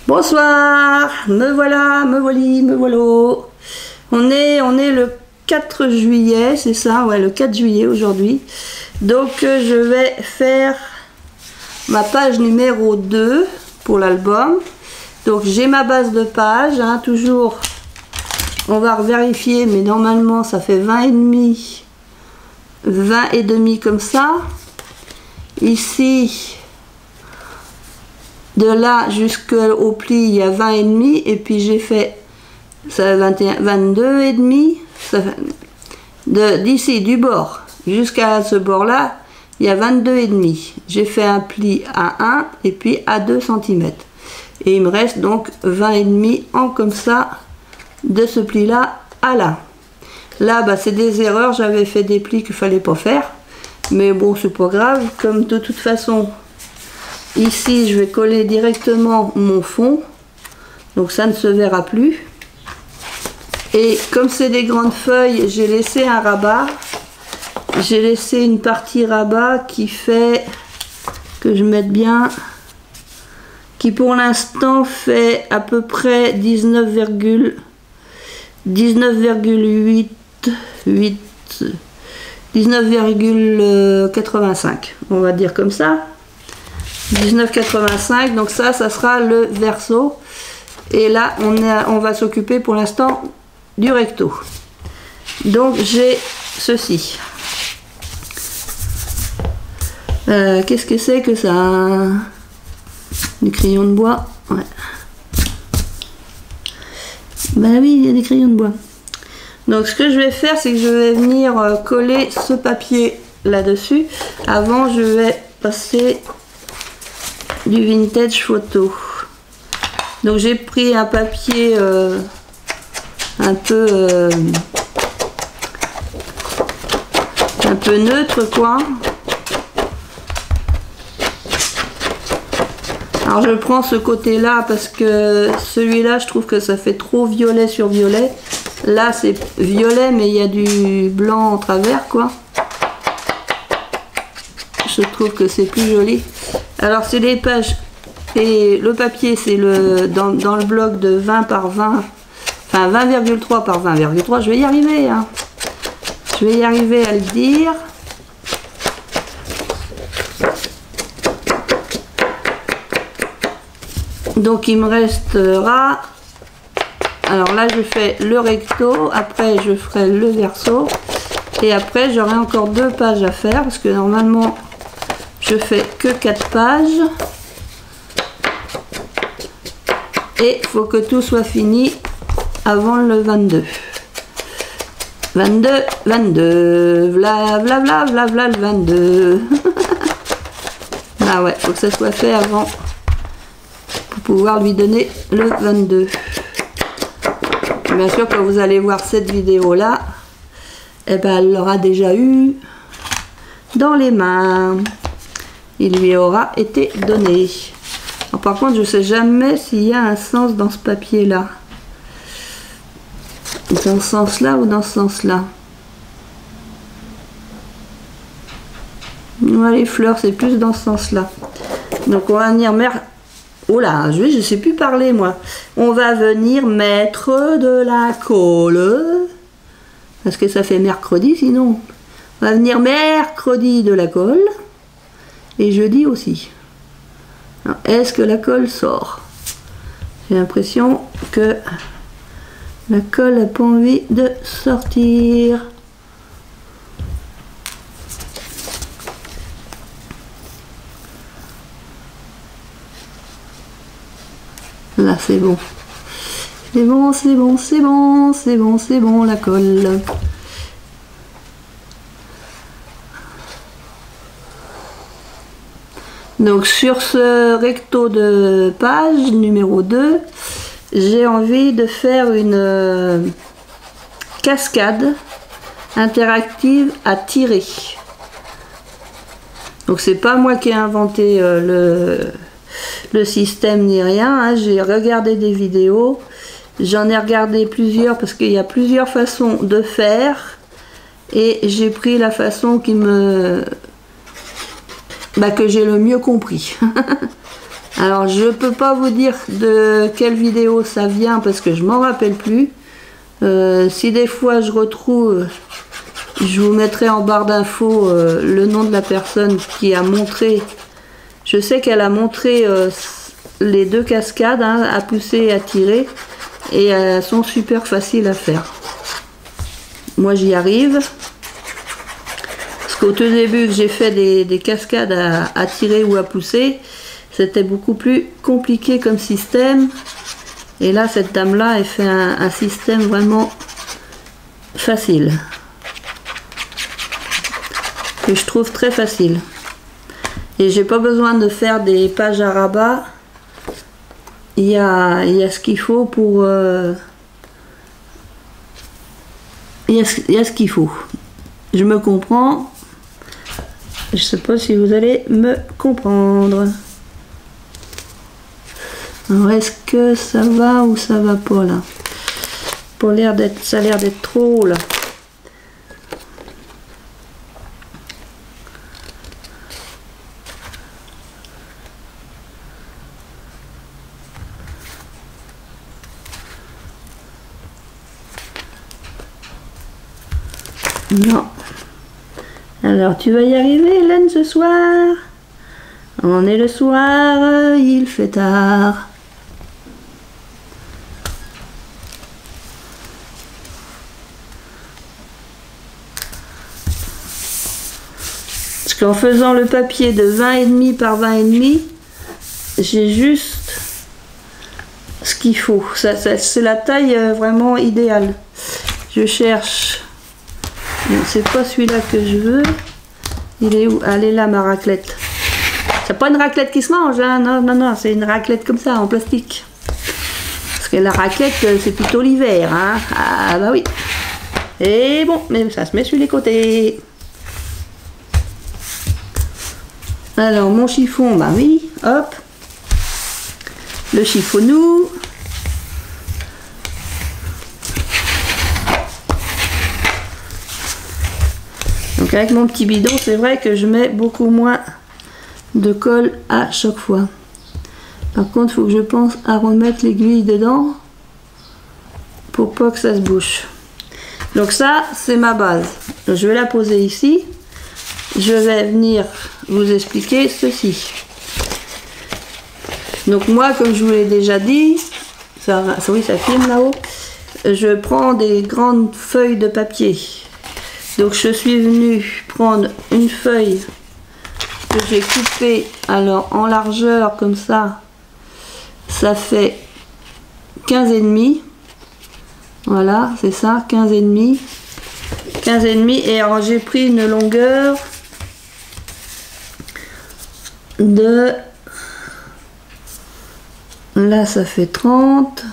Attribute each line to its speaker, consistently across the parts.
Speaker 1: Bonsoir, me voilà, me voili, me voilà. On est le 4 juillet, c'est ça, ouais, le 4 juillet aujourd'hui. Donc je vais faire ma page numéro 2 pour l'album. Donc j'ai ma base de page, hein, toujours, on va vérifier, mais normalement ça fait 20 et demi, 20 et demi comme ça. Ici, de là jusqu'au pli, il y a 20 et demi, et puis j'ai fait ça 21, 22 et demi. D'ici du bord jusqu'à ce bord là, il y a 22 et demi. J'ai fait un pli à 1 et puis à 2 cm. Et il me reste donc 20 et demi en comme ça, de ce pli là à là. Là, bah, c'est des erreurs, j'avais fait des plis qu'il fallait pas faire. Mais bon, c'est pas grave, comme de toute façon, ici, je vais coller directement mon fond. Donc ça ne se verra plus. Et comme c'est des grandes feuilles, j'ai laissé un rabat. J'ai laissé une partie rabat qui fait, que je mette bien, qui pour l'instant fait à peu près 19,85, on va dire comme ça. 19,85, donc ça sera le verso. Et là, on va s'occuper pour l'instant du recto. Donc j'ai ceci. Qu'est-ce que c'est que ça? Du crayon de bois. Ouais. Bah oui, il y a des crayons de bois. Donc ce que je vais faire, c'est que je vais venir coller ce papier là-dessus. Avant, je vais passer du vintage photo. Donc j'ai pris un papier un peu neutre, quoi. Alors je prends ce côté là parce que celui-là, je trouve que ça fait trop violet sur violet. Là c'est violet mais il y a du blanc en travers, quoi. Je trouve que c'est plus joli. Alors c'est les pages, et le papier c'est dans le bloc de 20 par 20, enfin 20,3 par 20,3. Je vais y arriver, hein. Je vais y arriver à le dire. Donc il me restera, alors là je fais le recto, après je ferai le verso, et après j'aurai encore 2 pages à faire, parce que normalement je fais que 4 pages, et il faut que tout soit fini avant le 22. 22, vla vla vla vla vla le 22. Ah ouais, faut que ça soit fait avant pour pouvoir lui donner le 22. Bien sûr, quand vous allez voir cette vidéo là, eh ben, elle l'aura déjà eu dans les mains. Il lui aura été donné. Alors, par contre, je ne sais jamais s'il y a un sens dans ce papier là. Dans ce sens là ou dans ce sens là. Ouais, les fleurs, c'est plus dans ce sens là. Donc on va venir mettre... Oh là, je sais plus parler moi. On va venir mettre de la colle. Parce que ça fait mercredi sinon. On va venir mercredi de la colle. Et jeudi aussi. Est-ce que la colle sort? J'ai l'impression que la colle n'a pas envie de sortir. Là c'est bon. C'est bon, c'est bon, c'est bon, c'est bon, c'est bon, la colle. Donc sur ce recto de page numéro 2, j'ai envie de faire une cascade interactive à tirer. Donc c'est pas moi qui ai inventé le système ni rien, hein. J'ai regardé des vidéos, j'en ai regardé plusieurs parce qu'il y a plusieurs façons de faire et j'ai pris la façon qui me... que j'ai le mieux compris. Alors je peux pas vous dire de quelle vidéo ça vient parce que je m'en rappelle plus. Si des fois je retrouve, je vous mettrai en barre d'infos le nom de la personne qui a montré. Je sais qu'elle a montré les deux cascades, hein, à pousser et à tirer, et elles sont super faciles à faire. Moi j'y arrive. Parce qu'au tout début que j'ai fait des cascades à tirer ou à pousser, c'était beaucoup plus compliqué comme système. Et là, cette dame-là, elle fait un système vraiment facile. Que je trouve très facile. Et j'ai pas besoin de faire des pages à rabat. Il y a ce qu'il faut pour... il y a ce qu'il faut. Je me comprends. Je sais pas si vous allez me comprendre. Alors est-ce que ça va ou ça va pas là? Pour l'air d'être, ça a l'air d'être trop là. Non. Alors tu vas y arriver Hélène ce soir? On est le soir, il fait tard. Parce qu'en faisant le papier de 20,5 par 20,5, j'ai juste ce qu'il faut. C'est la taille vraiment idéale. Je cherche. Non, c'est pas celui-là que je veux. Il est où? Elle est là ma raclette. C'est pas une raclette qui se mange, hein. Non, non, non, c'est une raclette comme ça, en plastique. Parce que la raclette, c'est plutôt l'hiver, hein. Ah bah oui. Et bon, mais ça se met sur les côtés. Alors, mon chiffon, bah oui, hop. Le chiffonou. Donc avec mon petit bidon, c'est vrai que je mets beaucoup moins de colle à chaque fois. Par contre, il faut que je pense à remettre l'aiguille dedans pour pas que ça se bouche. Donc ça, c'est ma base. Donc, je vais la poser ici. Je vais venir vous expliquer ceci. Donc moi, comme je vous l'ai déjà dit, oui, ça filme là-haut, je prends des grandes feuilles de papier. Donc je suis venue prendre une feuille que j'ai coupée alors en largeur comme ça fait 15,5. Voilà, c'est ça, 15,5. 15,5 et alors j'ai pris une longueur de... Là ça fait 30.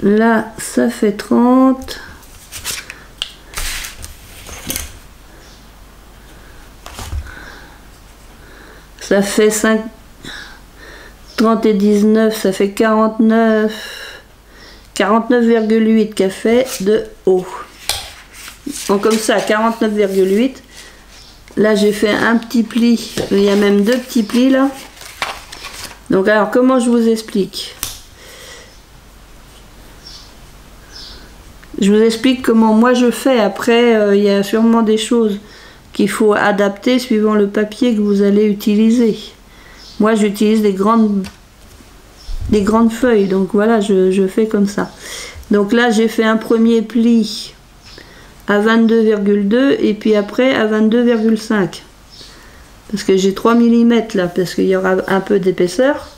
Speaker 1: Là ça fait 30. Ça fait 5, 30 et 19, ça fait 49, 49,8 qu'a fait de haut. Donc comme ça, 49,8. Là, j'ai fait un petit pli. Il y a même deux petits plis là. Donc alors, comment je vous explique? Je vous explique comment moi je fais. Après, il y a sûrement des choses qu'il faut adapter suivant le papier que vous allez utiliser. Moi j'utilise des grandes feuilles, donc voilà, je fais comme ça. Donc là j'ai fait un premier pli à 22,2 et puis après à 22,5 parce que j'ai 3 mm là, parce qu'il y aura un peu d'épaisseur.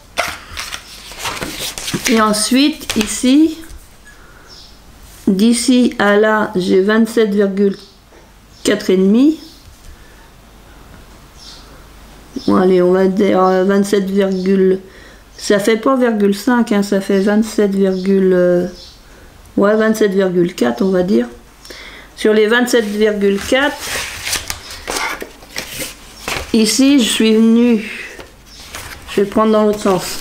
Speaker 1: Et ensuite ici, d'ici à là, j'ai 27,4,5. Bon, allez, on va dire 27, ça fait pas 0,5, hein, ça fait 27, ouais, 27,4 on va dire. Sur les 27,4, ici je suis venue, je vais le prendre dans l'autre sens.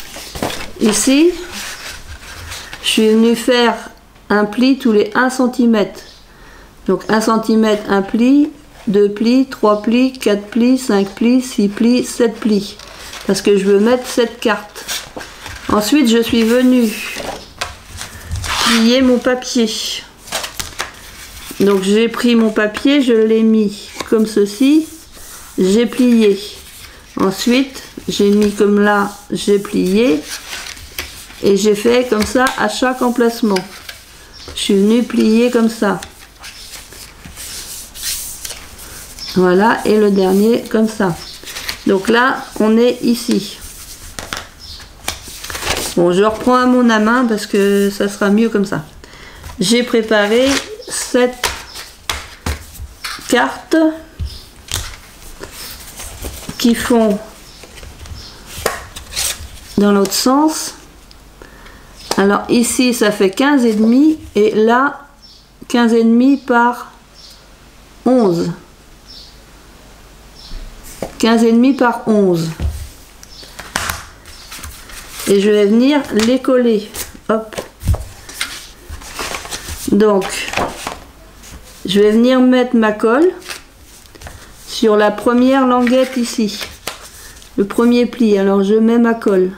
Speaker 1: Ici, je suis venue faire un pli tous les 1 cm. Donc 1 cm, un pli, 2 plis, 3 plis, 4 plis, 5 plis, 6 plis, 7 plis. Parce que je veux mettre 7 cartes. Ensuite, je suis venue plier mon papier. Donc j'ai pris mon papier, je l'ai mis comme ceci, j'ai plié. Ensuite, j'ai mis comme là, j'ai plié. Et j'ai fait comme ça à chaque emplacement. Je suis venue plier comme ça. Voilà, et le dernier comme ça. Donc là, on est ici. Bon, je reprends à mon main parce que ça sera mieux comme ça. J'ai préparé 7 cartes qui font dans l'autre sens. Alors ici, ça fait 15,5 et là, 15,5 par 11. 15,5 par 11. Et je vais venir les coller. Hop. Donc, je vais venir mettre ma colle sur la première languette ici. Le premier pli. Alors, je mets ma colle.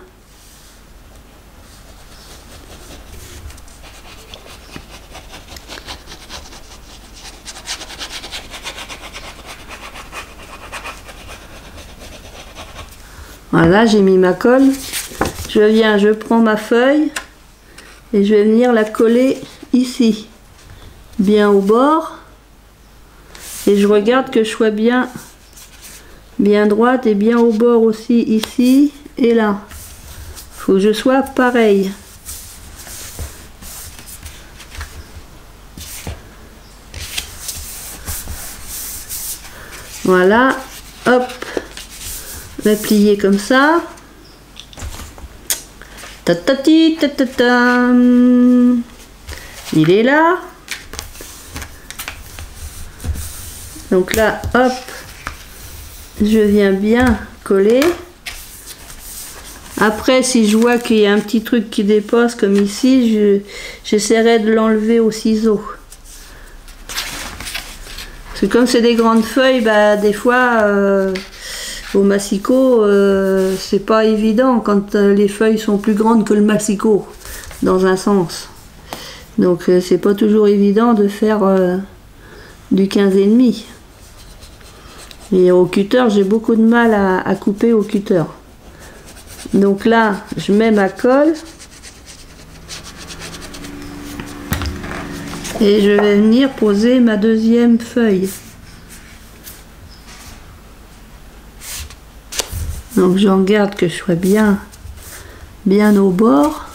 Speaker 1: Voilà, j'ai mis ma colle. Je viens, je prends ma feuille et je vais venir la coller ici, bien au bord. Et je regarde que je sois bien droite et bien au bord aussi, ici et là. Il faut que je sois pareil. Voilà, hop. Je vais plier comme ça. Tatati, tatata. Il est là. Donc là, hop, je viens bien coller. Après, si je vois qu'il y a un petit truc qui dépasse comme ici, j'essaierai de l'enlever au ciseau. Parce que comme c'est des grandes feuilles, bah, des fois... au massicot, c'est pas évident quand les feuilles sont plus grandes que le massicot, dans un sens. Donc c'est pas toujours évident de faire du 15,5. Et au cutter, j'ai beaucoup de mal à couper au cutter. Donc là, je mets ma colle. Et je vais venir poser ma deuxième feuille. Donc je regarde que je sois bien au bord.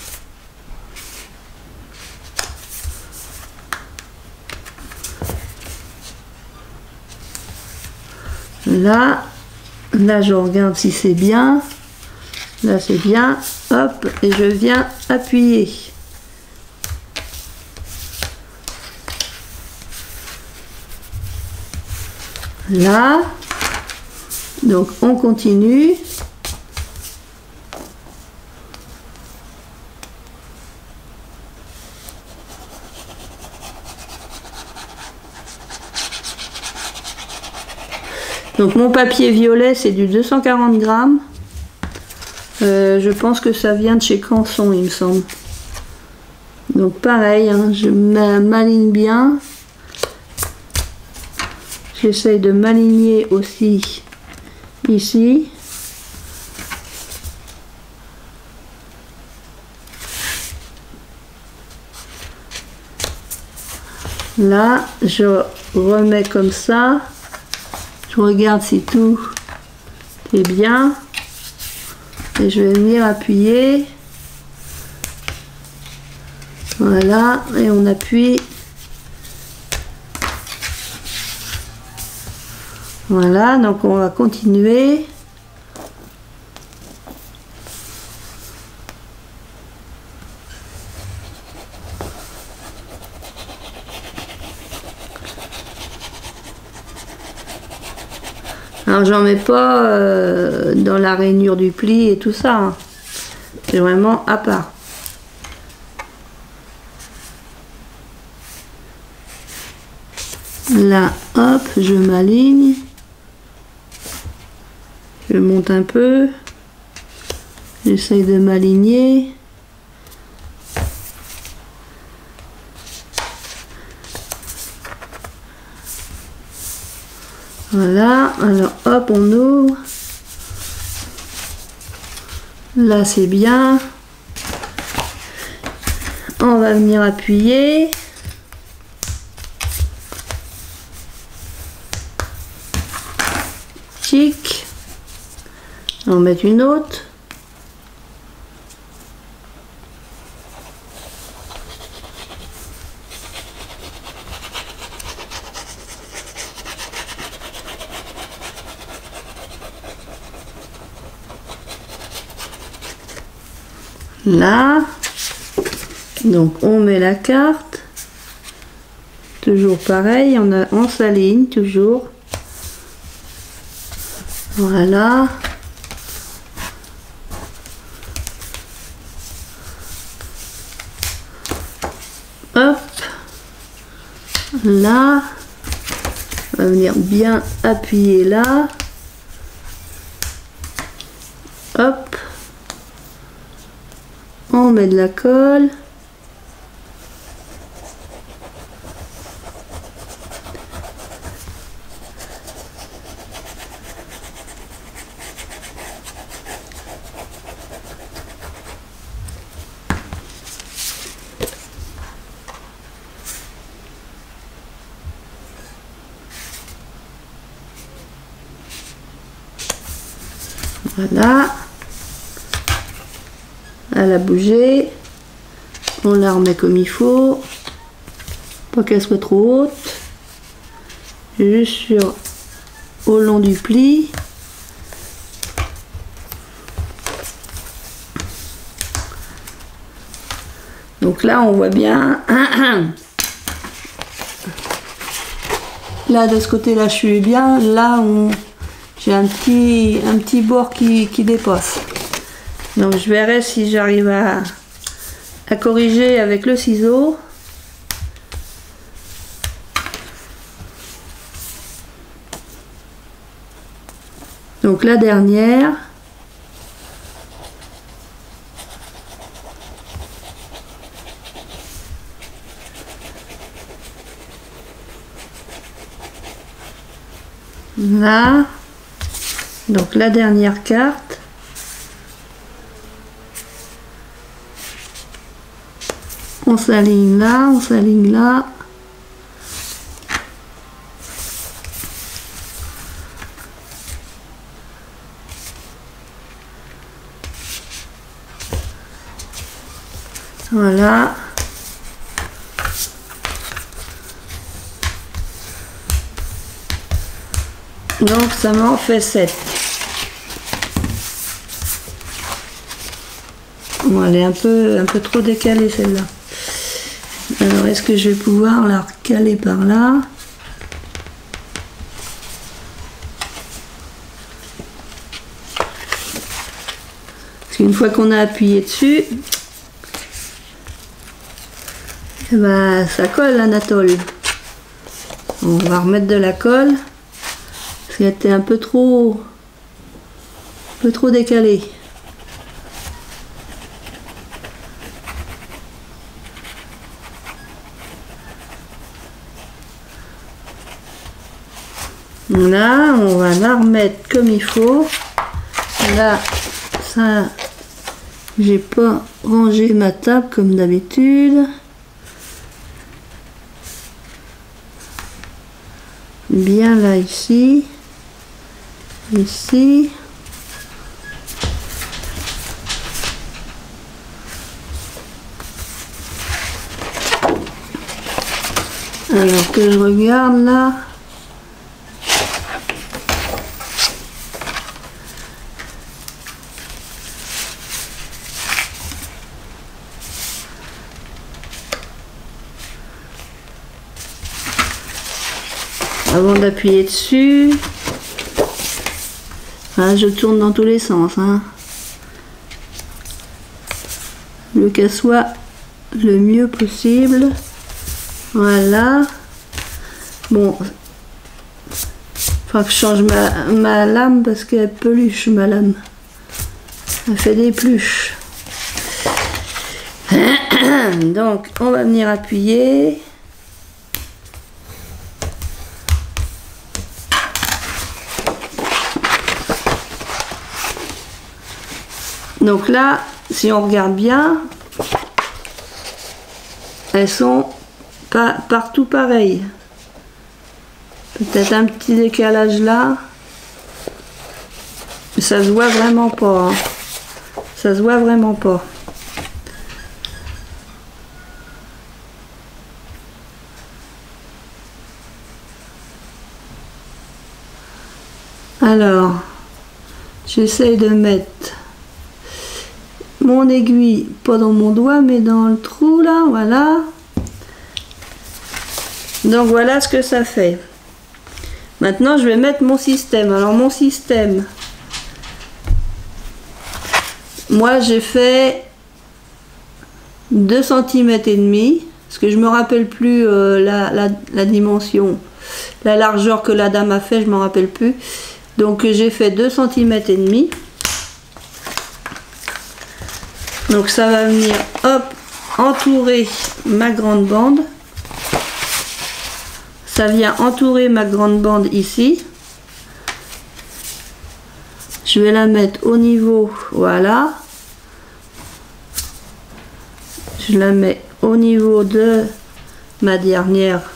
Speaker 1: Là je regarde si c'est bien. Là c'est bien. Hop, et je viens appuyer. Là. Donc on continue. Donc mon papier violet c'est du 240 grammes. Je pense que ça vient de chez Canson, il me semble. Donc pareil, hein, je m'aligne bien. J'essaye de m'aligner aussi ici. Là, je remets comme ça. Je regarde si tout est bien. Et je vais venir appuyer. Voilà, et on appuie. Voilà, donc on va continuer. Alors j'en mets pas dans la rainure du pli et tout ça, hein. C'est vraiment à part. Là, hop, je m'aligne. Je monte un peu. J'essaye de m'aligner. Voilà, alors hop, on ouvre. Là, c'est bien. On va venir appuyer. Chic. On va mettre une autre. Là, donc on met la carte, toujours pareil, on s'aligne toujours, voilà, hop, là, on va venir bien appuyer là, hop. On met de la colle. Voilà. Elle a bougé, on la remet comme il faut, pas qu'elle soit trop haute, juste au long du pli. Donc là on voit bien, là de ce côté là je suis bien, là j'ai un petit bord qui dépasse. Donc je verrai si j'arrive à corriger avec le ciseau. Donc la dernière. Là. Donc la dernière carte. On s'aligne là, on s'aligne là. Voilà. Donc ça m'en fait 7. Bon, elle est un peu trop décalée celle-là. Alors est-ce que je vais pouvoir la recaler par là? Parce qu'une fois qu'on a appuyé dessus, eh ben, ça colle l'anatole. On va remettre de la colle. Parce qu'elle était un peu trop décalée. Là, on va la remettre comme il faut. Là, ça, j'ai pas rangé ma table comme d'habitude. Bien là, ici. Ici. Alors que je regarde là. Avant d'appuyer dessus, hein, je tourne dans tous les sens. Hein. Le qu'elle soit le mieux possible. Voilà. Bon, faut que je change ma lame parce qu'elle peluche ma lame. Elle fait des pluches. Donc on va venir appuyer. Donc là, si on regarde bien, elles sont pas partout pareilles. Peut-être un petit décalage là. Mais ça se voit vraiment pas. Hein. Ça se voit vraiment pas. Alors, j'essaye de mettre mon aiguille, pas dans mon doigt, mais dans le trou là, voilà. Donc voilà ce que ça fait. Maintenant, je vais mettre mon système. Alors mon système, moi j'ai fait 2 cm et demi, parce que je me rappelle plus la dimension, la largeur que la dame a fait, je me rappelle plus. Donc j'ai fait 2 cm et demi. Donc ça va venir, hop, entourer ma grande bande. Ça vient entourer ma grande bande ici. Je vais la mettre au niveau, voilà. Je la mets au niveau de ma dernière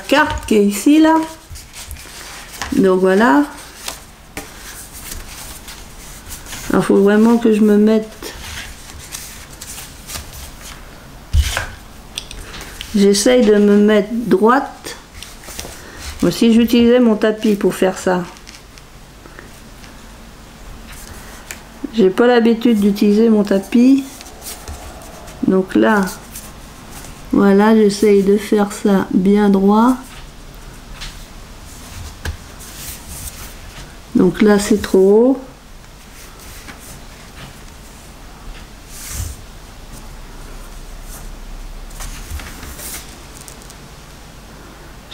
Speaker 1: carte qui est ici là. Donc voilà. Il faut vraiment que je me mette. J'essaye de me mettre droite. Moi aussi j'utilisais mon tapis pour faire ça. J'ai pas l'habitude d'utiliser mon tapis. Donc là, voilà, j'essaye de faire ça bien droit. Donc là c'est trop haut.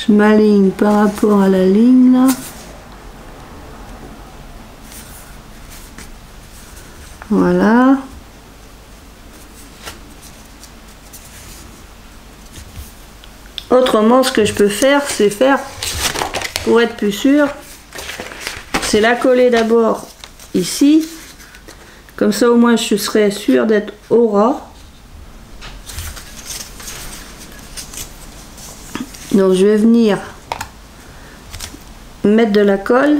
Speaker 1: Je m'aligne par rapport à la ligne là. Voilà. Autrement, ce que je peux faire, c'est faire, pour être plus sûr, c'est la coller d'abord ici. Comme ça, au moins, je serai sûr d'être au ras. Donc, je vais venir mettre de la colle.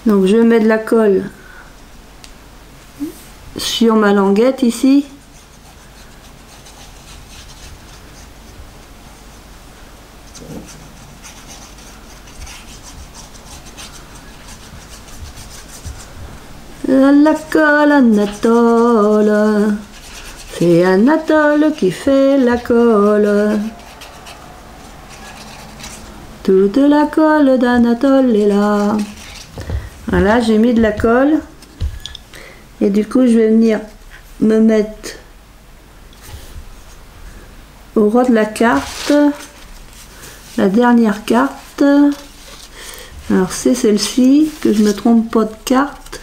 Speaker 1: Donc, je mets de la colle sur ma languette ici. La colle Anatole, c'est Anatole qui fait la colle. Toute la colle d'Anatole est là. Voilà, j'ai mis de la colle. Et du coup, je vais venir me mettre au ras de la carte. La dernière carte. Alors, c'est celle-ci, que je ne me trompe pas de carte.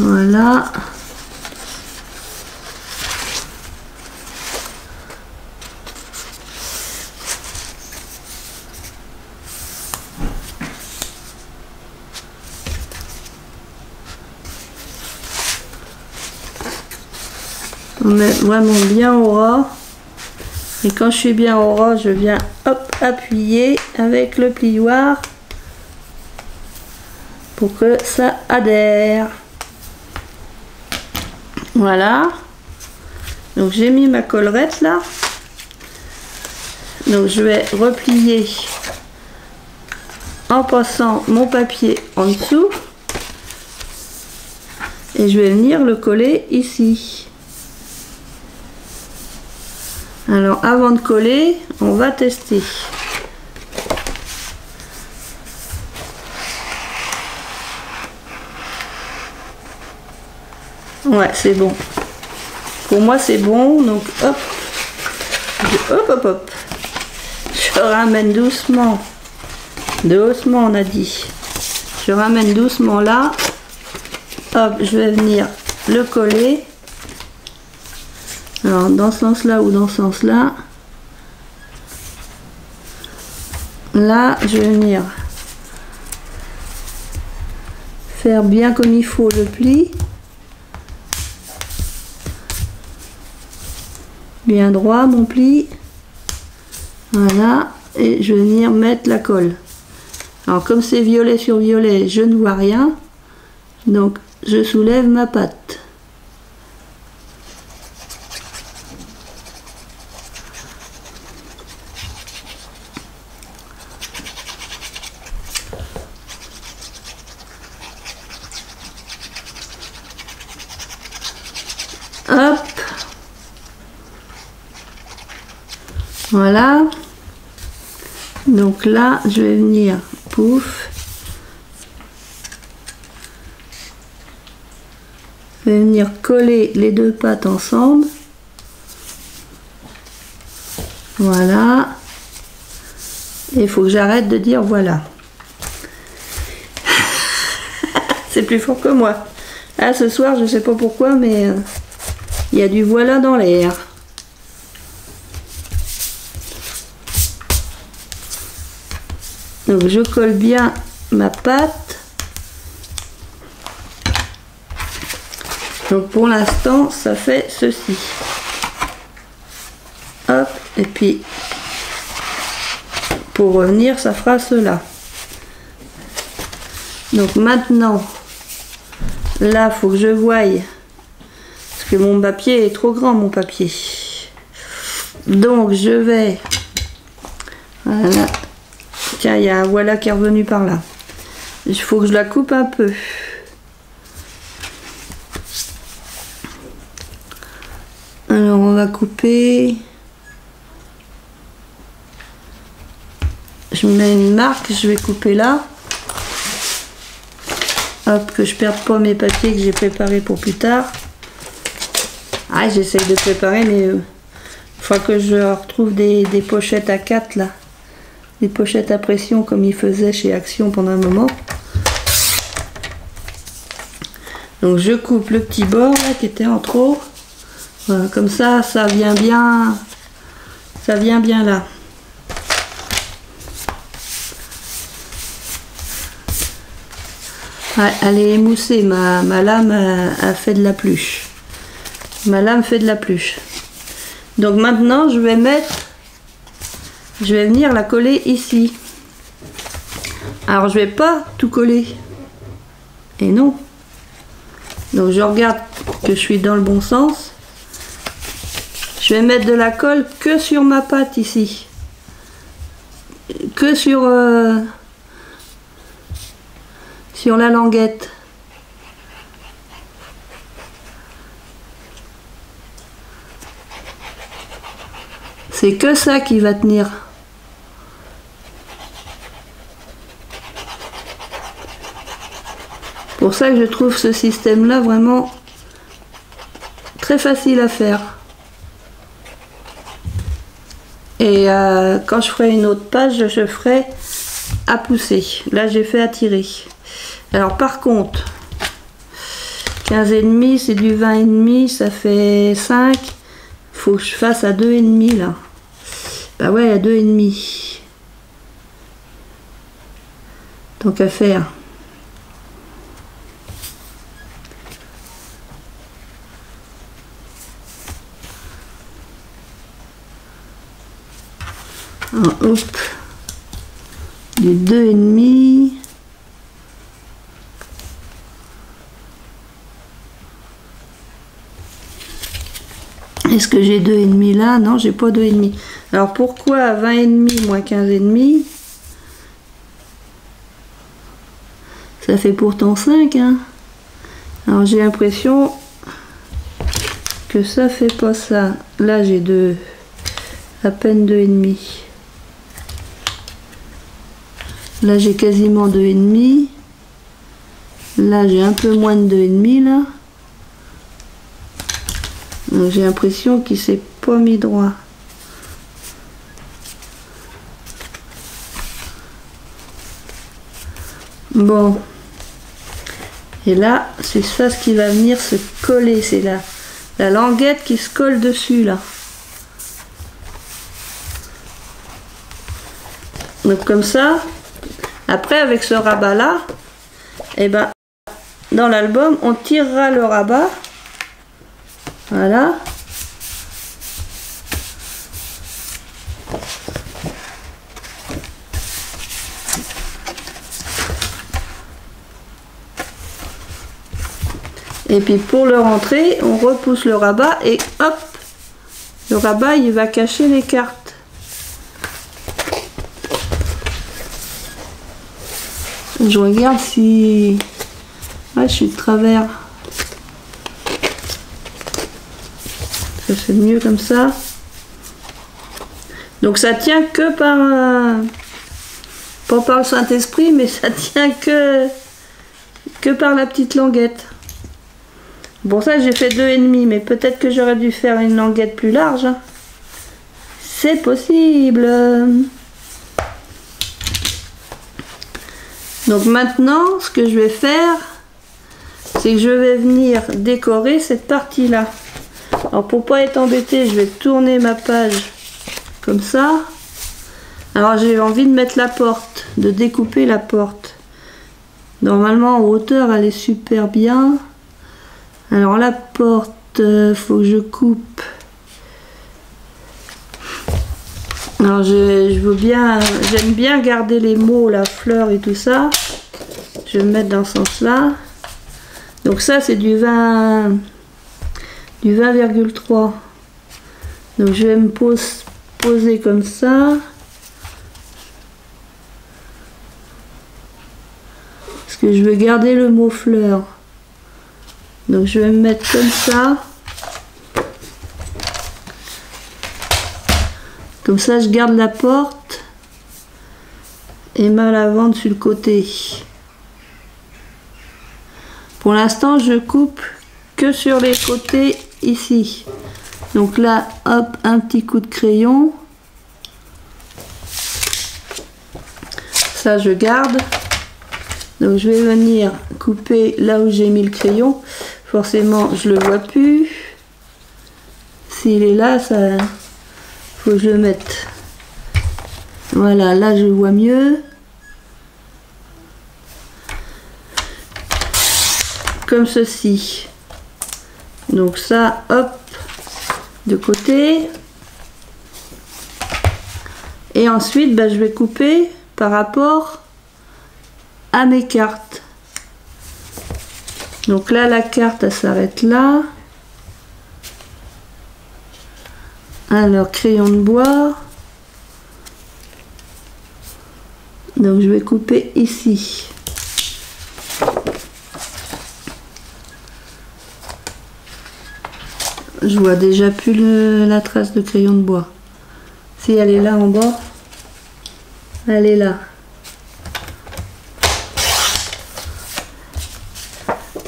Speaker 1: Voilà. On met vraiment bien au ras. Et quand je suis bien au ras, je viens hop appuyer avec le plioir pour que ça adhère. Voilà. Donc j'ai mis ma collerette là. Donc je vais replier en passant mon papier en dessous. Et je vais venir le coller ici. Alors avant de coller, on va tester. Ouais, c'est bon. Pour moi, c'est bon. Donc, hop. Hop, hop, hop. Je ramène doucement. Doucement, on a dit. Je ramène doucement là. Hop, je vais venir le coller. Alors, dans ce sens-là ou dans ce sens-là. Là, je vais venir faire bien comme il faut le pli. Bien droit mon pli. Voilà. Et je vais venir mettre la colle. Alors comme c'est violet sur violet, je ne vois rien. Donc je soulève ma patte. Hop. Voilà. Donc là, je vais venir, pouf. Je vais venir coller les deux pattes ensemble. Voilà. Et il faut que j'arrête de dire voilà. C'est plus fort que moi. Ah, ce soir, je sais pas pourquoi, mais il y a du voilà dans l'air. Donc je colle bien ma pâte. Donc pour l'instant, ça fait ceci. Hop, et puis pour revenir, ça fera cela. Donc maintenant, là, faut que je voie, parce que mon papier est trop grand, mon papier. Donc je vais, voilà. Tiens, il y a un voilà qui est revenu par là. Il faut que je la coupe un peu. Alors on va couper. Je mets une marque, je vais couper là. Hop, que je perde pas mes papiers que j'ai préparés pour plus tard. Ah, j'essaye de préparer, mais il faut que je retrouve des pochettes à 4 là. Des pochettes à pression comme ils faisaient chez Action pendant un moment. Donc je coupe le petit bord là qui était en trop. Voilà, comme ça, ça vient bien là. Ouais, elle est émoussée, ma lame a fait de la pluche. Ma lame fait de la pluche. Donc maintenant je vais venir la coller ici. Alors je vais pas tout coller. Et non. Donc je regarde que je suis dans le bon sens. Je vais mettre de la colle que sur ma pâte ici. Que sur la languette. C'est que ça qui va tenir. Pour ça que je trouve ce système-là vraiment très facile à faire. Et quand je ferai une autre page, je ferai à pousser. Là, j'ai fait à tirer. Alors par contre, 15,5, c'est du 20,5, ça fait 5. Faut que je fasse à 2,5 là. Bah ouais, à 2,5. Tant qu'à faire. Hop, du 2,5. Est-ce que j'ai 2,5 là? Non, j'ai pas 2,5. Alors pourquoi 20,5 moins 15,5? Ça fait pourtant 5, hein? Alors j'ai l'impression que ça fait pas ça. Là j'ai à peine 2,5. Là j'ai quasiment 2,5. Là j'ai un peu moins de 2,5 là. Donc j'ai l'impression qu'il s'est pas mis droit. Bon. Et là, c'est ça ce qui va venir se coller. C'est la languette qui se colle dessus là. Donc comme ça. Après avec ce rabat là, et ben dans l'album on tirera le rabat. Voilà. Et puis pour le rentrer, on repousse le rabat et hop, le rabat il va cacher les cartes. Je regarde si... Ouais, je suis de travers. Ça c'est mieux comme ça. Donc ça tient que par... pas par le Saint-Esprit, mais ça tient que par la petite languette. Pour ça j'ai fait 2,5, mais peut-être que j'aurais dû faire une languette plus large. Hein. C'est possible. Donc maintenant, ce que je vais faire, c'est que je vais venir décorer cette partie-là. Alors pour pas être embêté, je vais tourner ma page comme ça. Alors j'ai envie de mettre la porte, de découper la porte. Normalement en hauteur, elle est super bien. Alors la porte, faut que je coupe. Alors je veux bien, j'aime bien garder les mots, la fleur et tout ça. Je vais me mettre dans ce sens-là. Donc ça c'est du 20,3. Donc je vais me poser comme ça. Parce que je veux garder le mot fleur. Donc je vais me mettre comme ça. Comme ça, je garde la porte et ma lavande sur le côté. Pour l'instant, je coupe que sur les côtés ici. Donc là, hop, un petit coup de crayon. Ça, je garde. Donc je vais venir couper là où j'ai mis le crayon. Forcément, je le vois plus. S'il est là, ça... faut que je le mette. Voilà, là je vois mieux. Comme ceci. Donc ça, hop, de côté. Et ensuite, ben, je vais couper par rapport à mes cartes. Donc là, la carte, elle s'arrête là. Alors, crayon de bois. Donc, je vais couper ici. Je vois déjà plus la trace de crayon de bois. Si elle est là en bas, elle est là.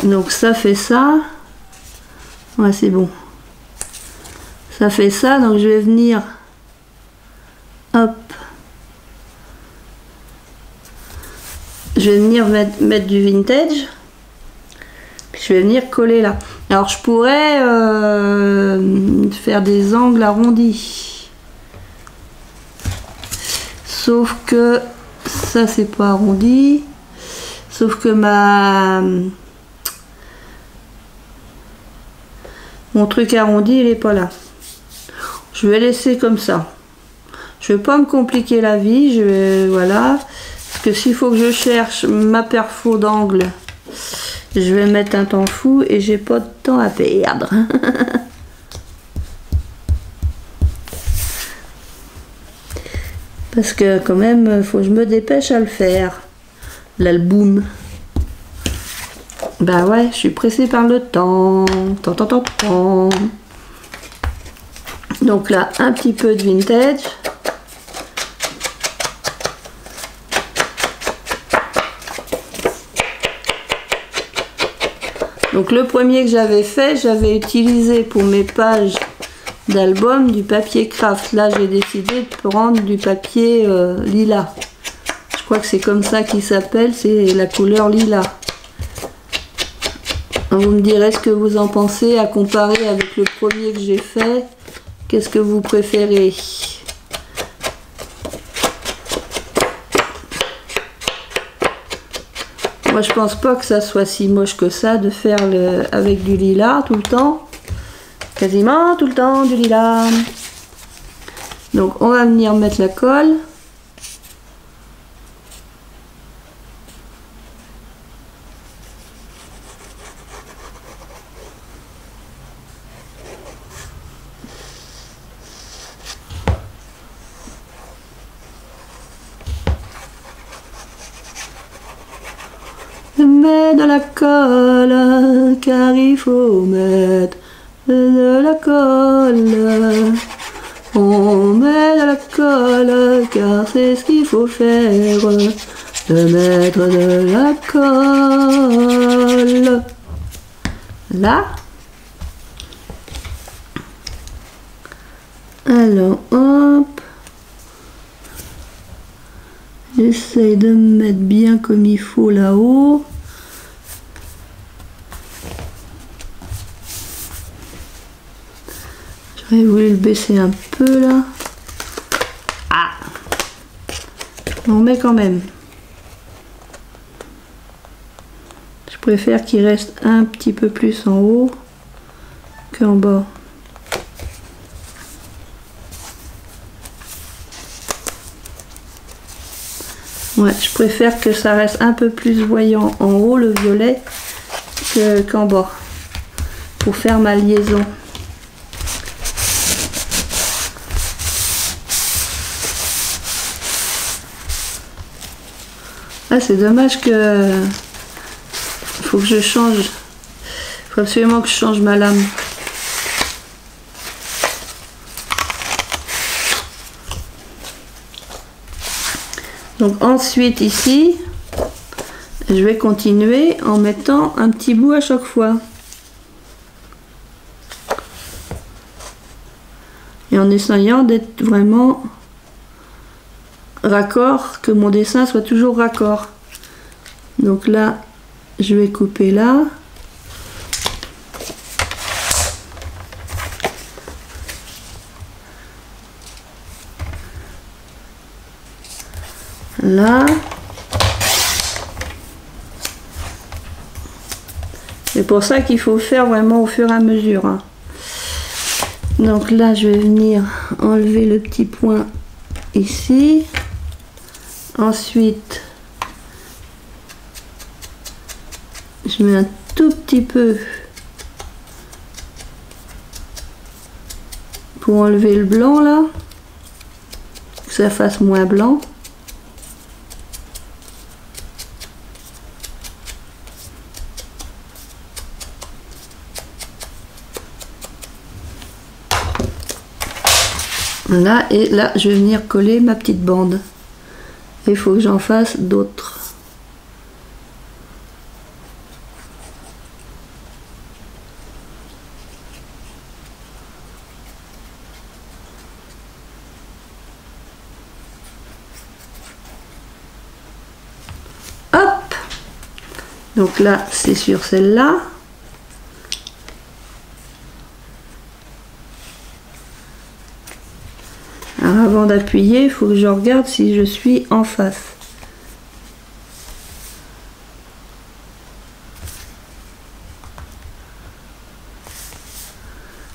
Speaker 1: Donc, ça fait ça. Ouais, c'est bon. Ça fait ça, donc je vais venir, hop, je vais venir mettre du vintage, puis je vais venir coller là. Alors je pourrais faire des angles arrondis, sauf que ça c'est pas arrondi, sauf que mon truc arrondi il est pas là. Je vais laisser comme ça. Je vais pas me compliquer la vie. Je vais, voilà. Parce que s'il faut que je cherche ma perfo d'angle, je vais mettre un temps fou et j'ai pas de temps à perdre. Parce que quand même, faut que je me dépêche à le faire. L'album. Bah ouais, je suis pressée par le temps. Tant. Donc là, un petit peu de vintage. Donc le premier que j'avais fait, j'avais utilisé pour mes pages d'album du papier craft. Là j'ai décidé de prendre du papier lilas. Je crois que c'est comme ça qu'il s'appelle, c'est la couleur lilas. Vous me direz ce que vous en pensez à comparer avec le premier que j'ai fait. Qu'est-ce que vous préférez? Moi je pense pas que ça soit si moche que ça de faire avec du lilas tout le temps. Quasiment tout le temps du lilas. Donc on va venir mettre la colle. Je mets de la colle, car il faut mettre de la colle. On met de la colle, car c'est ce qu'il faut faire, de mettre de la colle. Là. Alors, hop. J'essaye de me mettre bien comme il faut là-haut. J'aurais voulu le baisser un peu là. Ah! On met quand même. Je préfère qu'il reste un petit peu plus en haut qu'en bas. Ouais, je préfère que ça reste un peu plus voyant en haut, le violet, qu'en bas, pour faire ma liaison. Ah, c'est dommage que... Faut que je change. Faut absolument que je change ma lame. Donc ensuite ici, je vais continuer en mettant un petit bout à chaque fois. Et en essayant d'être vraiment raccord, que mon dessin soit toujours raccord. Donc là, je vais couper là. Là, c'est pour ça qu'il faut faire vraiment au fur et à mesure, hein. Donc là je vais venir enlever le petit point ici, ensuite je mets un tout petit peu pour enlever le blanc là, que ça fasse moins blanc. Là, et là je vais venir coller ma petite bande. Il faut que j'en fasse d'autres. Hop! Donc là c'est sur celle-là. Alors avant d'appuyer, il faut que je regarde si je suis en face.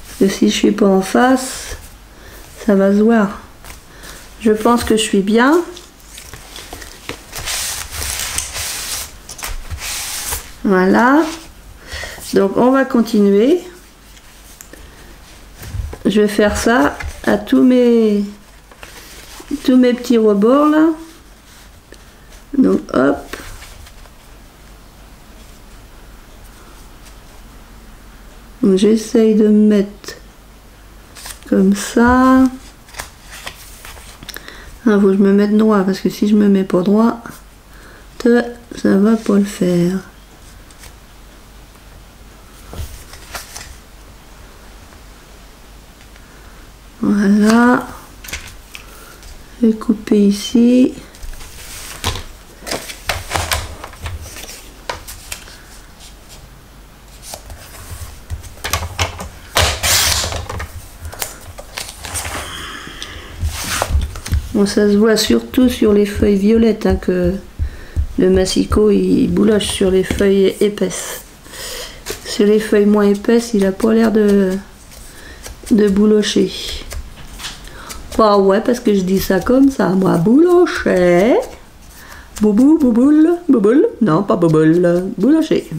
Speaker 1: Parce que si je suis pas en face, ça va se voir. Je pense que je suis bien. Voilà. Donc on va continuer. Je vais faire ça à tous mes petits rebords là. Donc hop. Donc j'essaye de me mettre comme ça. Il faut que je me mette droit parce que si je me mets pas droit, ça va pas le faire. Voilà. Je vais couper ici. Bon, ça se voit surtout sur les feuilles violettes hein, que le massicot il bouloche sur les feuilles épaisses. Sur les feuilles moins épaisses, il a pas l'air de boulocher. Bah ouais, parce que je dis ça comme ça, moi, boulocher. Boubou, bouboule, bouboule. Non, pas bouboule, boulocher.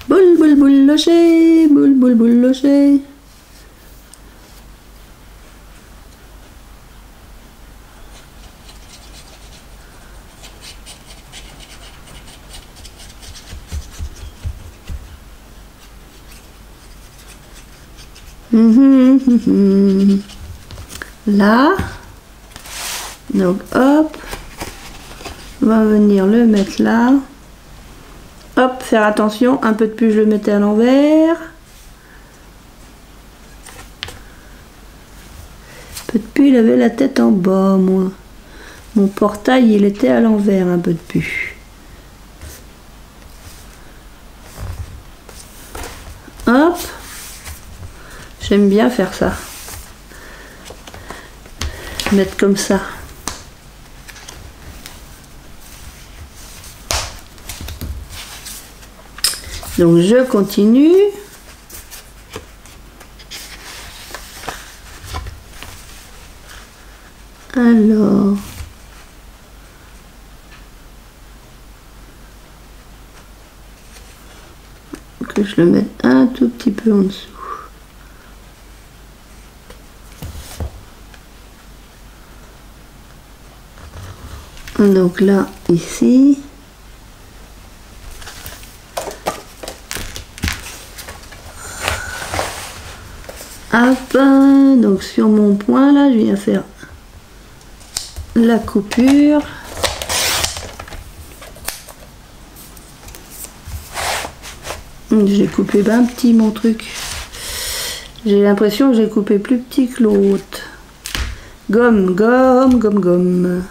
Speaker 1: Boule, boule, boulocher, boule, boule, boulocher. Là, donc hop, on va venir le mettre là. Hop, faire attention, un peu de plus je le mettais à l'envers. Un peu de plus, il avait la tête en bas, moi. Mon portail, il était à l'envers, un peu de plus. Hop. J'aime bien faire ça. Mettre comme ça. Donc je continue. Alors. Que je le mette un tout petit peu en dessous. Donc là, ici. Hop, donc sur mon point là, je viens faire la coupure. J'ai coupé bien petit mon truc. J'ai l'impression que j'ai coupé plus petit que l'autre. Gomme, gomme, gomme, gomme.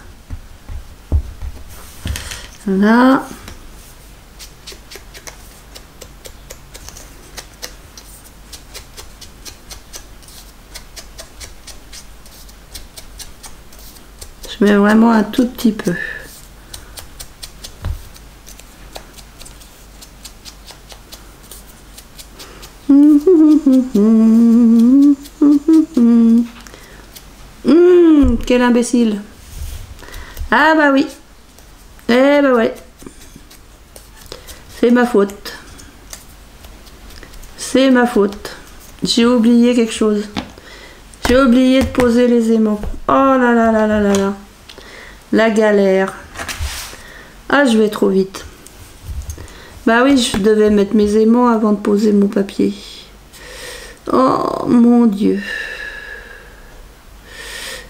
Speaker 1: Là. Je mets vraiment un tout petit peu. Quel imbécile. Ah bah oui. Eh bah ouais. C'est ma faute. C'est ma faute. J'ai oublié quelque chose. J'ai oublié de poser les aimants. Oh là là là là là là. La galère. Ah, je vais trop vite. Bah oui, je devais mettre mes aimants avant de poser mon papier. Oh mon Dieu.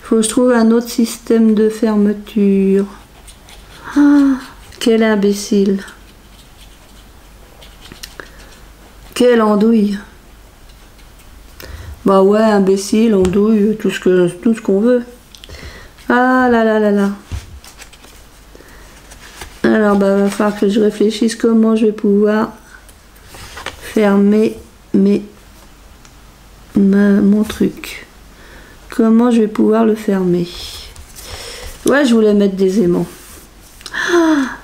Speaker 1: Faut que je trouve un autre système de fermeture. Ah, quel imbécile. Quelle andouille. Bah ouais, imbécile, andouille, tout ce qu'on veut. Ah là là là là. Alors bah va falloir que je réfléchisse comment je vais pouvoir fermer mon truc. Comment je vais pouvoir le fermer. Ouais, je voulais mettre des aimants. Ah,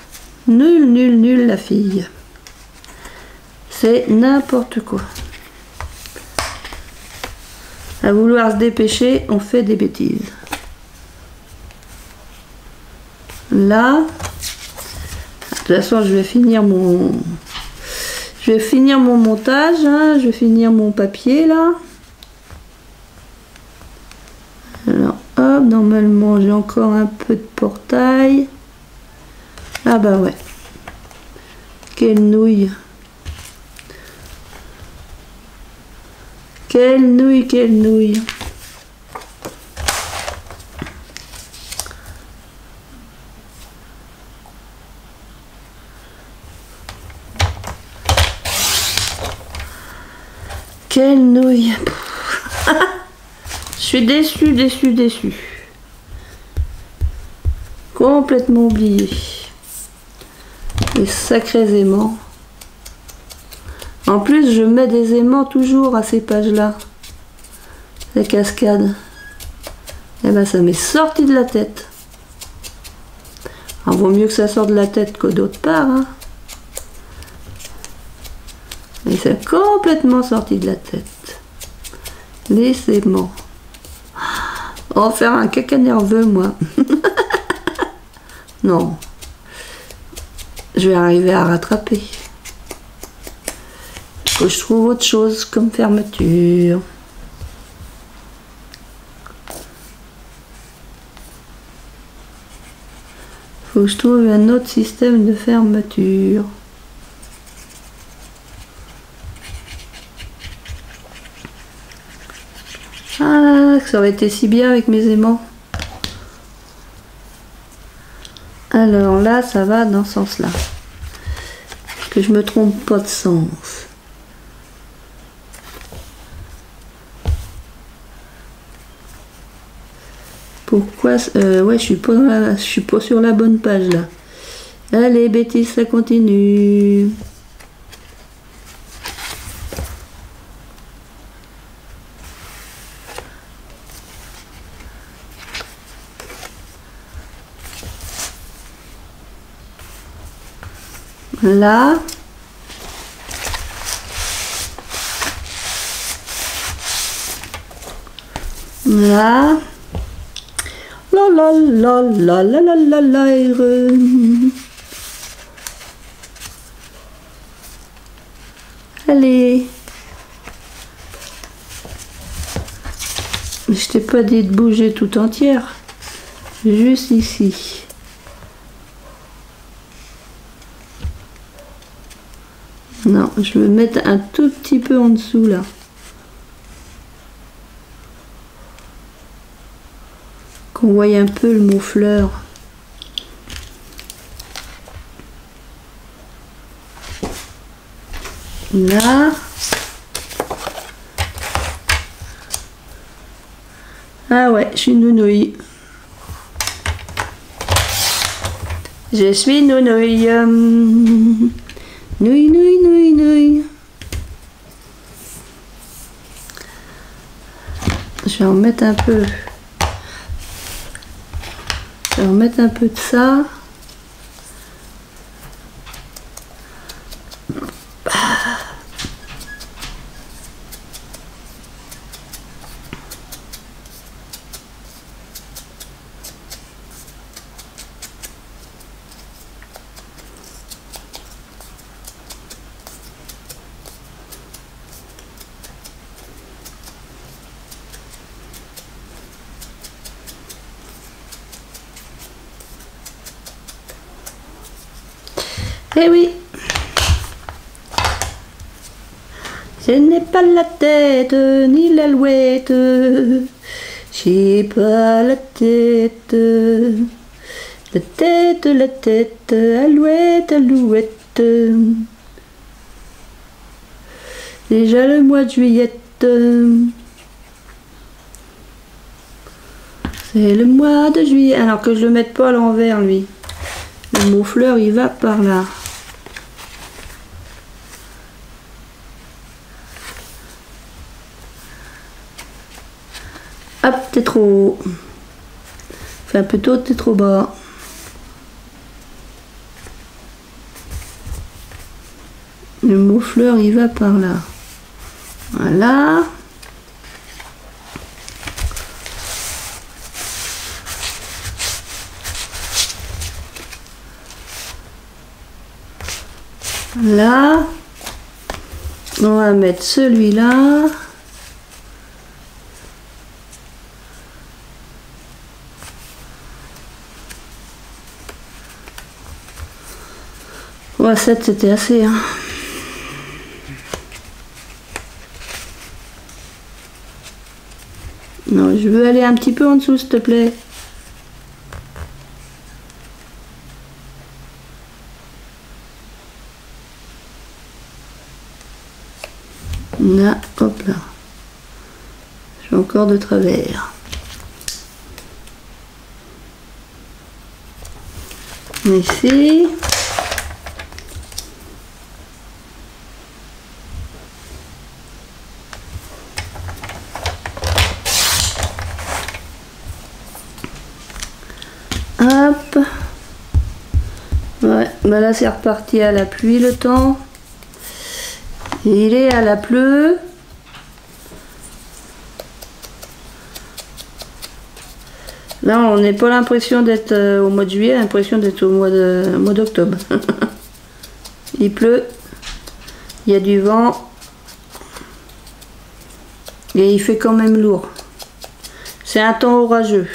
Speaker 1: nul, nul, nul la fille. C'est n'importe quoi. À vouloir se dépêcher, on fait des bêtises. Là, de toute façon, je vais finir mon montage. Hein. Je vais finir mon papier là. Alors, hop, normalement, j'ai encore un peu de portail. Ah bah ouais. Quelle nouille. Quelle nouille, quelle nouille. Quelle nouille. Je suis déçue, déçue, déçue. Complètement oublié. Les sacrés aimants. En plus, je mets des aimants toujours à ces pages-là. Les cascades. Et ben ça m'est sorti de la tête. Alors, vaut mieux que ça sorte de la tête que d'autre part. Hein. Et c'est complètement sorti de la tête. Les aimants. On va faire un caca nerveux, moi. Non. Je vais arriver à rattraper. Faut que je trouve autre chose comme fermeture. Faut que je trouve un autre système de fermeture. Ah, ça aurait été si bien avec mes aimants. Alors là, ça va dans ce sens-là. Que je me trompe pas de sens. Pourquoi ouais, je suis pas sur la bonne page là. Allez, bêtises, ça continue. Là. Là. La la la la la la la la. Allez. Je t'ai pas dit de bouger tout entière. Juste ici. Non, je vais mettre un tout petit peu en dessous là. Qu'on voit un peu le mot fleur. Là. Ah ouais, je suis nounouille. Je suis nounouille. Nouille, nouille, nouille, nouille. Je vais en mettre un peu. Je vais en mettre un peu de ça. Eh oui, je n'ai pas la tête ni l'alouette, j'ai pas la tête, alouette, alouette. Déjà le mois de juillet, c'est le mois de juillet, alors que je le mette pas à l'envers lui. Le mot fleur il va par là. Hop, t'es trop haut. Enfin, plutôt, t'es trop bas. Le mot fleur, il va par là. Voilà. Là. On va mettre celui-là. Ouais, 7 c'était assez. Hein. Non, je veux aller un petit peu en dessous, s'il te plaît. Là, hop là. fais encore de travers. Ici. Hop. Ouais, bah là c'est reparti à la pluie le temps. Et il est à la pleu. Là on n'a pas l'impression d'être au mois de juillet, l'impression d'être au mois d'octobre. Il pleut, il y a du vent et il fait quand même lourd. C'est un temps orageux.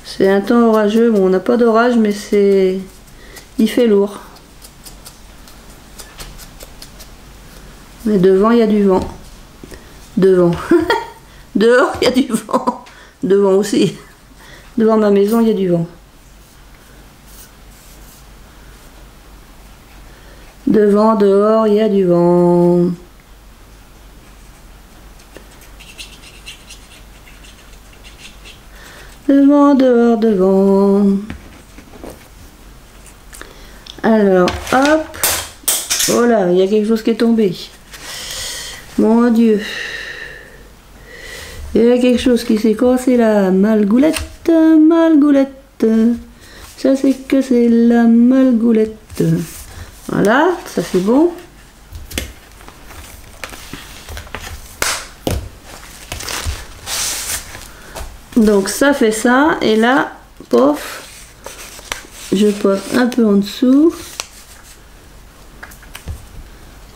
Speaker 1: C'est un temps orageux, bon on n'a pas d'orage mais il fait lourd. Mais devant il y a du vent. Devant. Dehors il y a du vent. Devant aussi. Devant ma maison il y a du vent. Devant, dehors il y a du vent. Devant, dehors, devant. Alors, hop. Oh là, il y a quelque chose qui est tombé. Mon Dieu. Il y a quelque chose qui s'est cassé la malgoulette. Malgoulette. Ça c'est que c'est la malgoulette. Voilà, ça c'est bon. Donc ça fait ça, et là, pof, je pose un peu en dessous.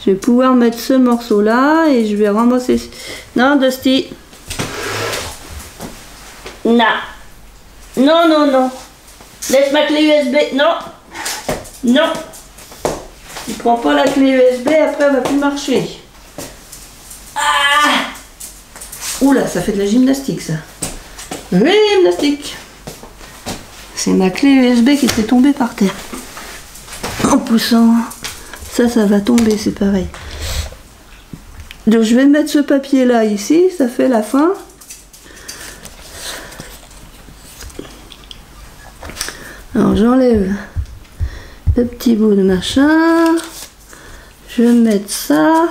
Speaker 1: Je vais pouvoir mettre ce morceau là, et je vais ramasser... Non, Dusty. Non. Non, non, non. Laisse ma clé USB. Non. Non. Tu prends pas la clé USB, après elle va plus marcher. Ah! Oula, ça fait de la gymnastique ça. Oui, gymnastique. C'est ma clé USB qui était tombée par terre. En poussant. Ça va tomber, c'est pareil. Donc je vais mettre ce papier là ici, ça fait la fin. Alors j'enlève le petit bout de machin. Je vais mettre ça.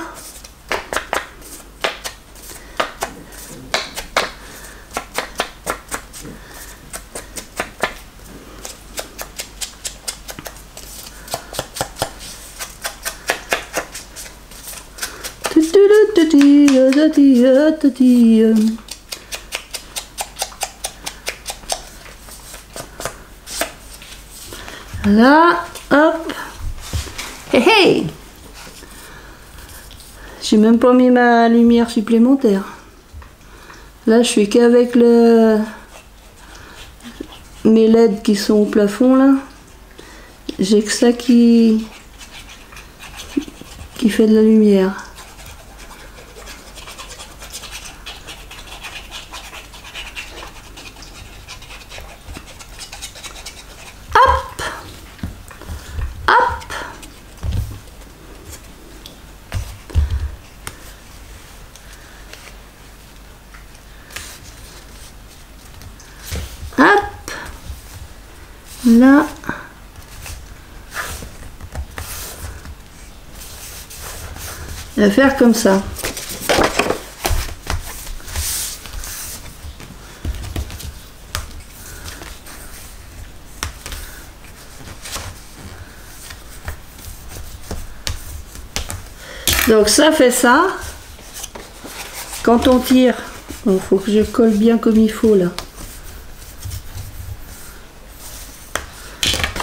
Speaker 1: Là, hop. Hey, hey. J'ai même pas mis ma lumière supplémentaire. Là, je suis qu'avec mes LED qui sont au plafond là. J'ai que ça qui fait de la lumière. Là, on va faire comme ça. Donc ça fait ça. Quand on tire, il faut que je colle bien comme il faut là.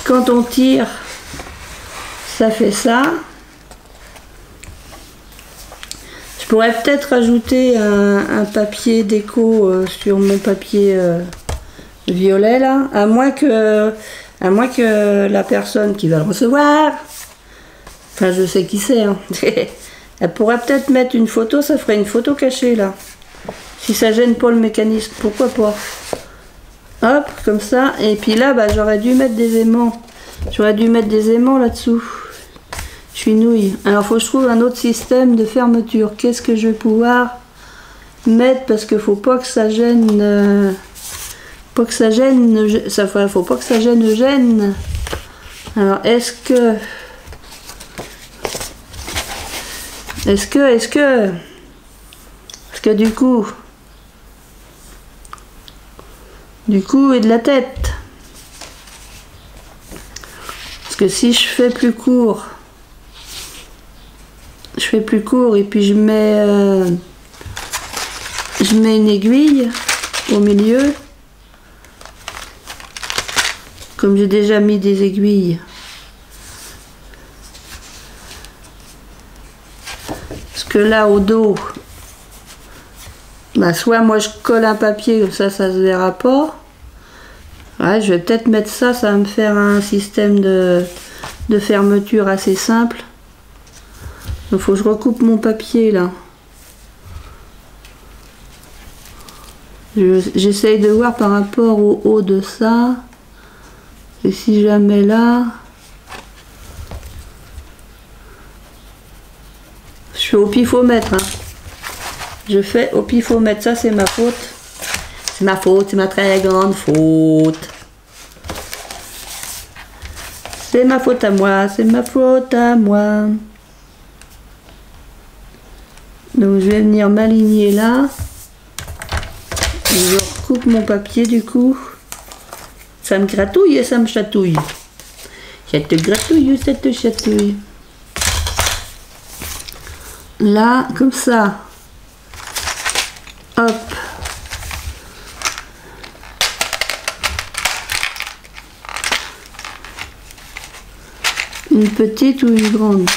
Speaker 1: Quand on tire, ça fait ça. Je pourrais peut-être ajouter un papier déco sur mon papier violet là, à moins que la personne qui va le recevoir, enfin je sais qui c'est, hein, elle pourrait peut-être mettre une photo, ça ferait une photo cachée là. Si ça gêne pas le mécanisme, pourquoi pas. Hop, comme ça. Et puis là, bah, j'aurais dû mettre des aimants. J'aurais dû mettre des aimants là-dessous. Je suis nouille. Alors, faut que je trouve un autre système de fermeture. Qu'est-ce que je vais pouvoir mettre? Parce qu'il faut pas que ça gêne... faut pas que ça gêne Eugène. Alors, est-ce que... Parce que du coup, et de la tête. Parce que si je fais plus court, et puis je mets une aiguille au milieu, comme j'ai déjà mis des aiguilles. Parce que là au dos, bah soit moi je colle un papier comme ça, ça se verra pas. Ouais, je vais peut-être mettre ça, ça va me faire un système de fermeture assez simple. Il faut que je recoupe mon papier là. J'essaye de voir par rapport au haut de ça. Et si jamais là... Je fais au pifomètre. Hein. Je fais au pifomètre. Ça, c'est ma faute. C'est ma faute, c'est ma très grande faute. C'est ma faute à moi, c'est ma faute à moi. Donc, je vais venir m'aligner là. Je recoupe mon papier du coup. Ça me gratouille et ça me chatouille. Ça te gratouille ou ça te chatouille. Là, comme ça. Hop. Une petite ou une grande?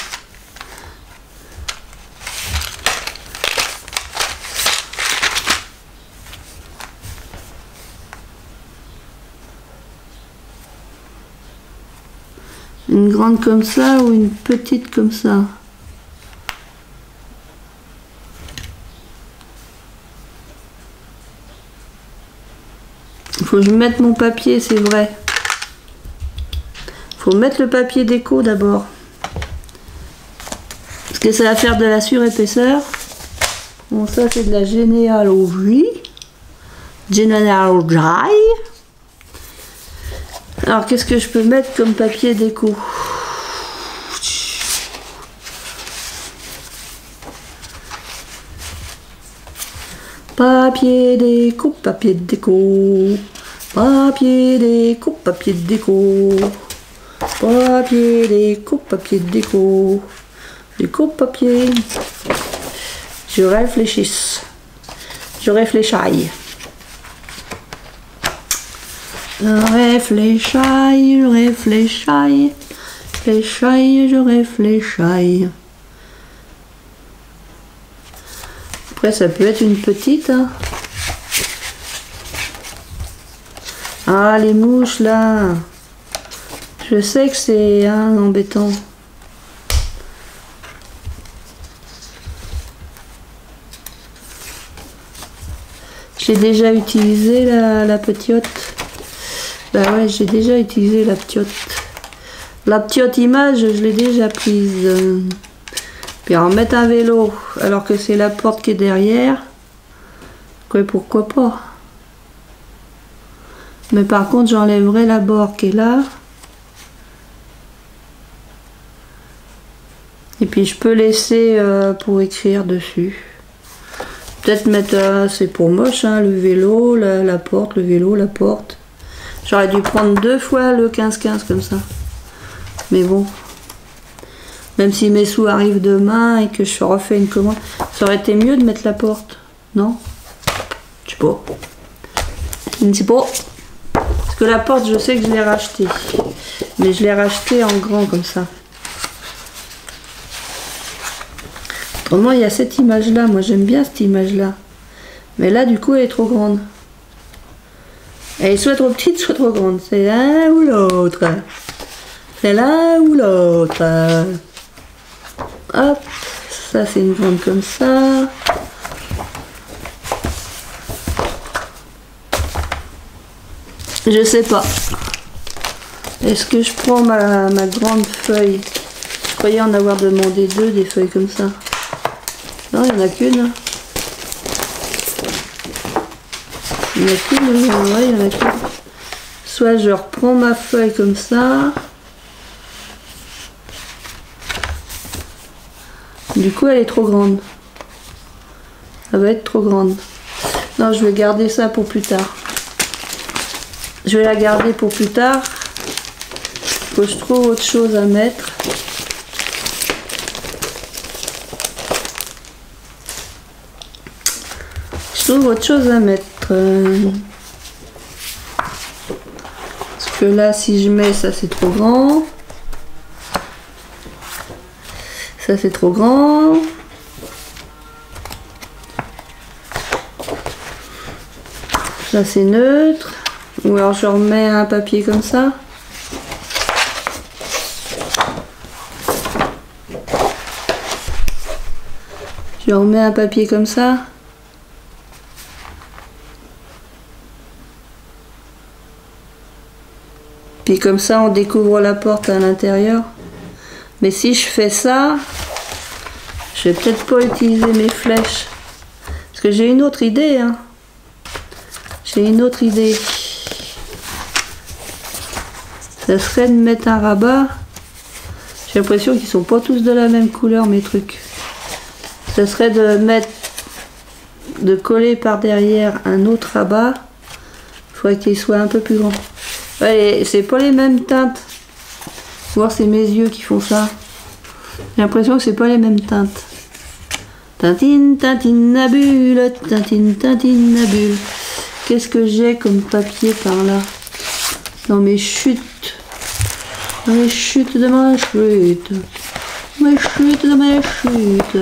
Speaker 1: Une grande comme ça ou une petite comme ça? Il faut que je mette mon papier, c'est vrai. Il faut mettre le papier déco d'abord. Parce que ça va faire de la surépaisseur. Bon, ça c'est de la généalogie. Généalogie. Alors, qu'est-ce que je peux mettre comme papier déco? Papier déco, papier déco. Papier déco, papier déco. Papier déco, papier déco. Déco, papier. Je réfléchis. Je réfléchis. Je réfléchis. Après, ça peut être une petite. Hein. Ah, les mouches, là. Je sais que c'est embêtant. J'ai déjà utilisé la petite. Bah ouais, j'ai déjà utilisé la petite. La petite image, je l'ai déjà prise. Puis en mettre un vélo, alors que c'est la porte qui est derrière. Quoi, pourquoi pas. Mais par contre, j'enlèverai la barre qui est là. Et puis je peux laisser pour écrire dessus. Peut-être mettre, c'est pour moche, hein, le vélo, la porte, le vélo, la porte. J'aurais dû prendre 2 fois le 15-15 comme ça. Mais bon. Même si mes sous arrivent demain et que je refais une commande, ça aurait été mieux de mettre la porte. Non? Je sais pas. Je ne sais pas. Parce que la porte, je sais que je l'ai rachetée. Mais je l'ai rachetée en grand comme ça. Autrement, il y a cette image-là. Moi, j'aime bien cette image-là. Mais là, du coup, elle est trop grande. Elle est soit trop petite, soit trop grande. C'est l'un ou l'autre. C'est l'un ou l'autre. Hop. Ça, c'est une grande comme ça. Je sais pas. Est-ce que je prends ma grande feuille croyais en avoir demandé 2 des feuilles comme ça. Non, il n'y en a qu'une. Il n'y en a qu'une, oui, ouais, il n'y en a qu'une. Soit je reprends ma feuille comme ça. Du coup, elle est trop grande. Elle va être trop grande. Non, je vais garder ça pour plus tard. Je vais la garder pour plus tard. Faut que je trouve autre chose à mettre. Je trouve autre chose à mettre. Parce que là, si je mets ça, c'est trop grand. Ça, c'est trop grand. Ça, c'est neutre. Ou alors, je remets un papier comme ça. Je remets un papier comme ça. Puis comme ça, on découvre la porte à l'intérieur. Mais si je fais ça, je vais peut-être pas utiliser mes flèches. Parce que j'ai une autre idée. Hein. J'ai une autre idée. Ça serait de mettre un rabat. J'ai l'impression qu'ils sont pas tous de la même couleur, mes trucs. Ça serait de mettre, de coller par derrière un autre rabat. Il faudrait qu'il soit un peu plus grand. Ouais, c'est pas les mêmes teintes. Faut voir, c'est mes yeux qui font ça. J'ai l'impression que c'est pas les mêmes teintes. Tintine, tintine, à bulle, tintine, tintine, à bulle. Qu'est-ce que j'ai comme papier par là? Dans mes chutes. Dans les chutes de ma chute. Mes chutes de mes chutes.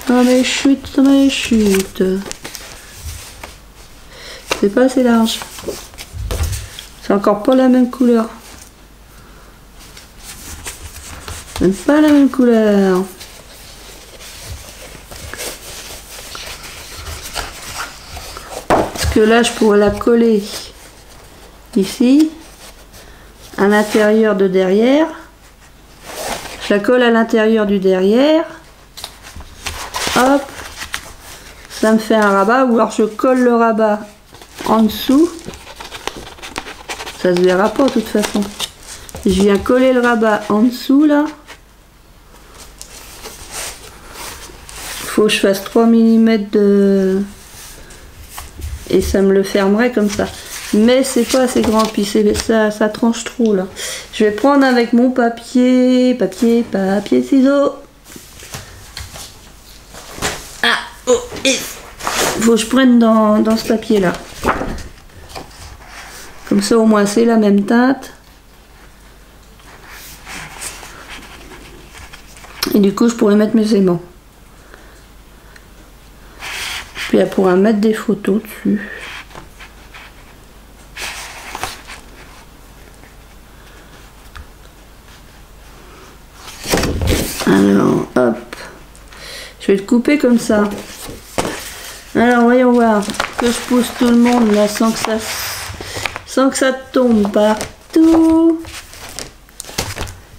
Speaker 1: Dans mes chutes de mes chutes. C'est pas assez large. C'est encore pas la même couleur. Même pas la même couleur. Parce que là, je pourrais la coller ici, à l'intérieur de derrière. Je la colle à l'intérieur du derrière. Hop. Ça me fait un rabat. Ou alors je colle le rabat en dessous. Ça se verra pas de toute façon. Je viens coller le rabat en dessous là. Faut que je fasse 3 mm de... Et ça me le fermerait comme ça. Mais c'est pas assez grand, puis ça tranche trop là. Je vais prendre avec mon papier, ciseaux. Ah, oh, et faut que je prenne dans ce papier là. Comme ça au moins c'est la même teinte. Et du coup je pourrais mettre mes aimants. Puis elle pourra mettre des photos dessus. Alors hop. Je vais le couper comme ça. Alors voyons voir. Que je pousse tout le monde là sans que ça tombe partout.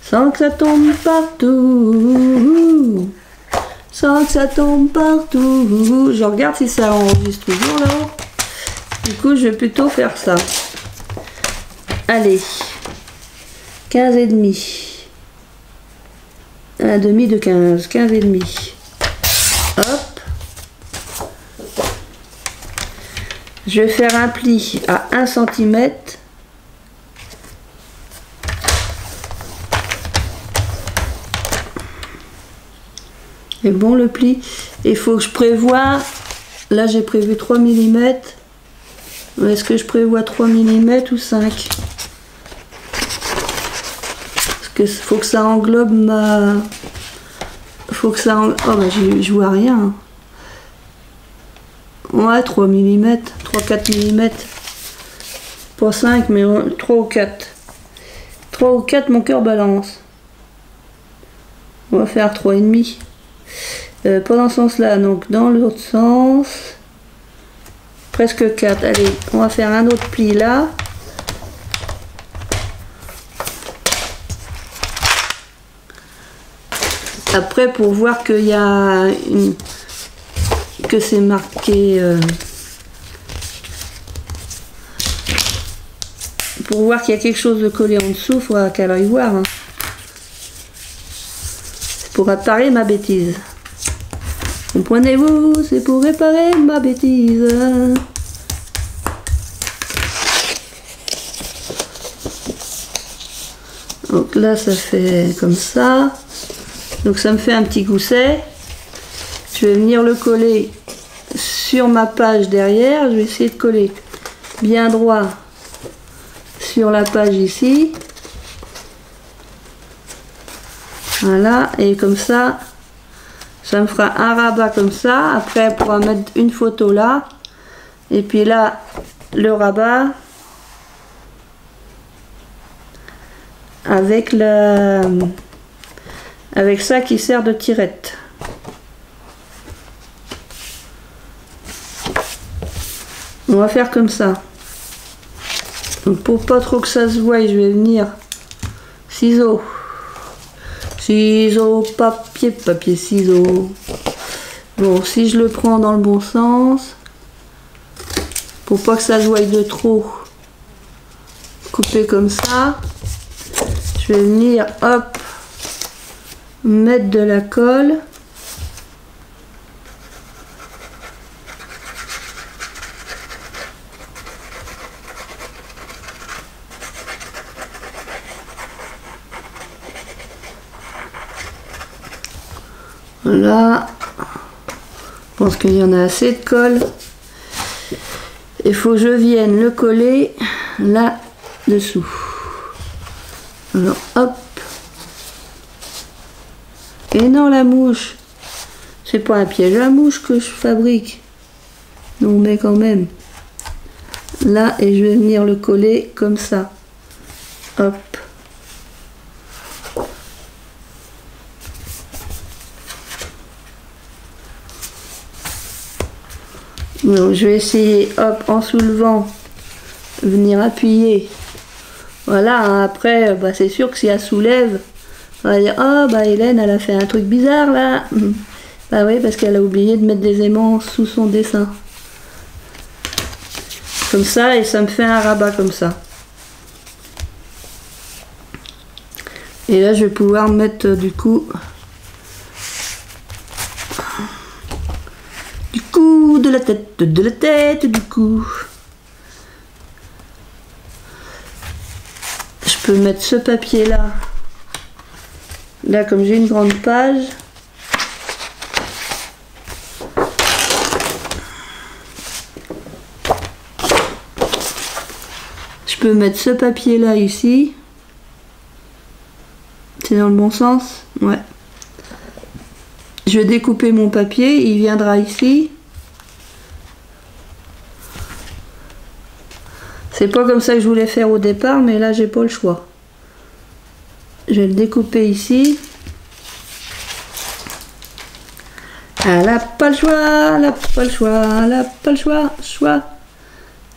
Speaker 1: Sans que ça tombe partout. Sans que ça tombe partout. Je regarde si ça enregistre toujours là. Du coup, je vais plutôt faire ça. Allez. 15 et demi. Un demi de 15. 15 et demi. Hop. Je vais faire un pli à 1 cm. C'est bon le pli. Il faut que je prévoie. Là j'ai prévu 3 mm. Est-ce que je prévois 3 mm ou 5? Parce que faut que ça englobe ma. Faut que ça. Oh bah je vois rien. Ouais, 3 mm. 3-4 mm. Pas 5 mais 3 ou 4. 3 ou 4 mon cœur balance. On va faire 3,5. Pas dans ce sens là, donc dans l'autre sens presque 4. Allez, on va faire un autre pli là. Après, pour voir qu'il y a une... que c'est marqué... pour voir qu'il y a quelque chose de collé en dessous, il faudra qu'elle aille voir. Hein. C'est pour réparer ma bêtise. Comprenez-vous? C'est pour réparer ma bêtise. Donc là, ça fait comme ça. Donc ça me fait un petit gousset. Je vais venir le coller sur ma page derrière. Je vais essayer de coller bien droit sur la page ici. Voilà, et comme ça, ça me fera un rabat comme ça. Après, elle pourra mettre une photo là. Et puis là, le rabat avec avec ça qui sert de tirette. On va faire comme ça. Donc pour pas trop que ça se voie, je vais venir ciseaux, ciseaux, papier, papier, ciseaux. Bon, si je le prends dans le bon sens, pour pas que ça se voie de trop, couper comme ça. Je vais venir, hop, mettre de la colle. Voilà. Je pense qu'il y en a assez de colle. Il faut que je vienne le coller là-dessous. Alors, hop. Et non, la mouche, c'est pas un piège à mouche que je fabrique. Non, mais quand même. Là, et je vais venir le coller comme ça. Hop. Donc, je vais essayer, hop, en soulevant, venir appuyer. Voilà, hein, après, bah, c'est sûr que si elle soulève, on va dire, oh, bah Hélène, elle a fait un truc bizarre là. Bah oui, parce qu'elle a oublié de mettre des aimants sous son dessin. Comme ça, et ça me fait un rabat comme ça. Et là, je vais pouvoir mettre du coup de la tête, du coup. Je peux mettre ce papier là. Là, comme j'ai une grande page. Je peux mettre ce papier là ici. C'est dans le bon sens? Ouais. Je vais découper mon papier, il viendra ici. C'est pas comme ça que je voulais faire au départ, mais là j'ai pas le choix. Je vais le découper ici. Elle a pas le choix, elle a pas le choix, elle a pas le choix,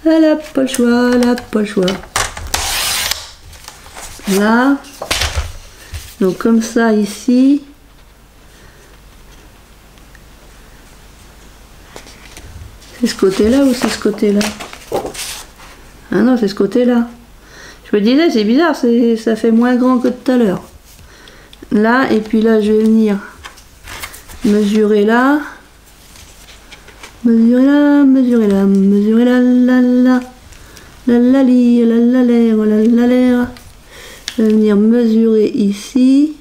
Speaker 1: elle a pas le choix, elle a pas le choix. Là. Donc comme ça ici. C'est ce côté-là ou c'est ce côté-là? Ah non, c'est ce côté-là. Je me disais, c'est bizarre, ça fait moins grand que tout à l'heure. Là, et puis là, je vais venir mesurer là. Mesurer là, mesurer là, mesurer là, là, là. Là, là, li, là, là, l'air, là, là, l'air. Je vais venir mesurer ici.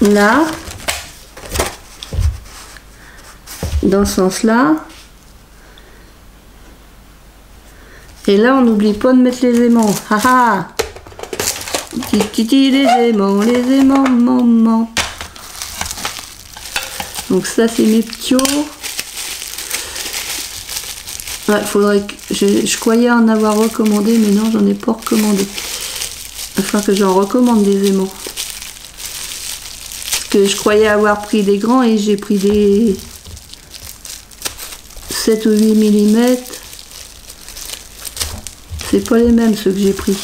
Speaker 1: Là, dans ce sens-là, et là on n'oublie pas de mettre les aimants. Haha, titi les aimants, maman. Donc ça c'est mes ptios. Ouais, faudrait que je croyais en avoir recommandé, mais non, j'en ai pas recommandé. Il va falloir que j'en recommande des aimants. que je croyais avoir pris des grands et j'ai pris des 7 ou 8 mm. C'est pas les mêmes ceux que j'ai pris.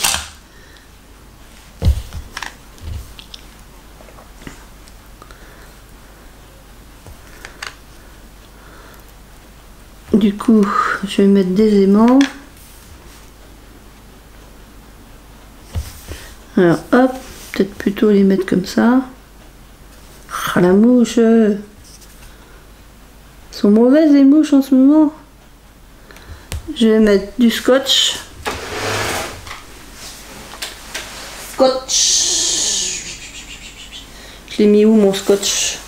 Speaker 1: Du coup, je vais mettre des aimants. Alors hop, peut-être plutôt les mettre comme ça. Ah, la mouche, sont mauvaises les mouches en ce moment. Je vais mettre du scotch. Scotch. Je l'ai mis où mon scotch?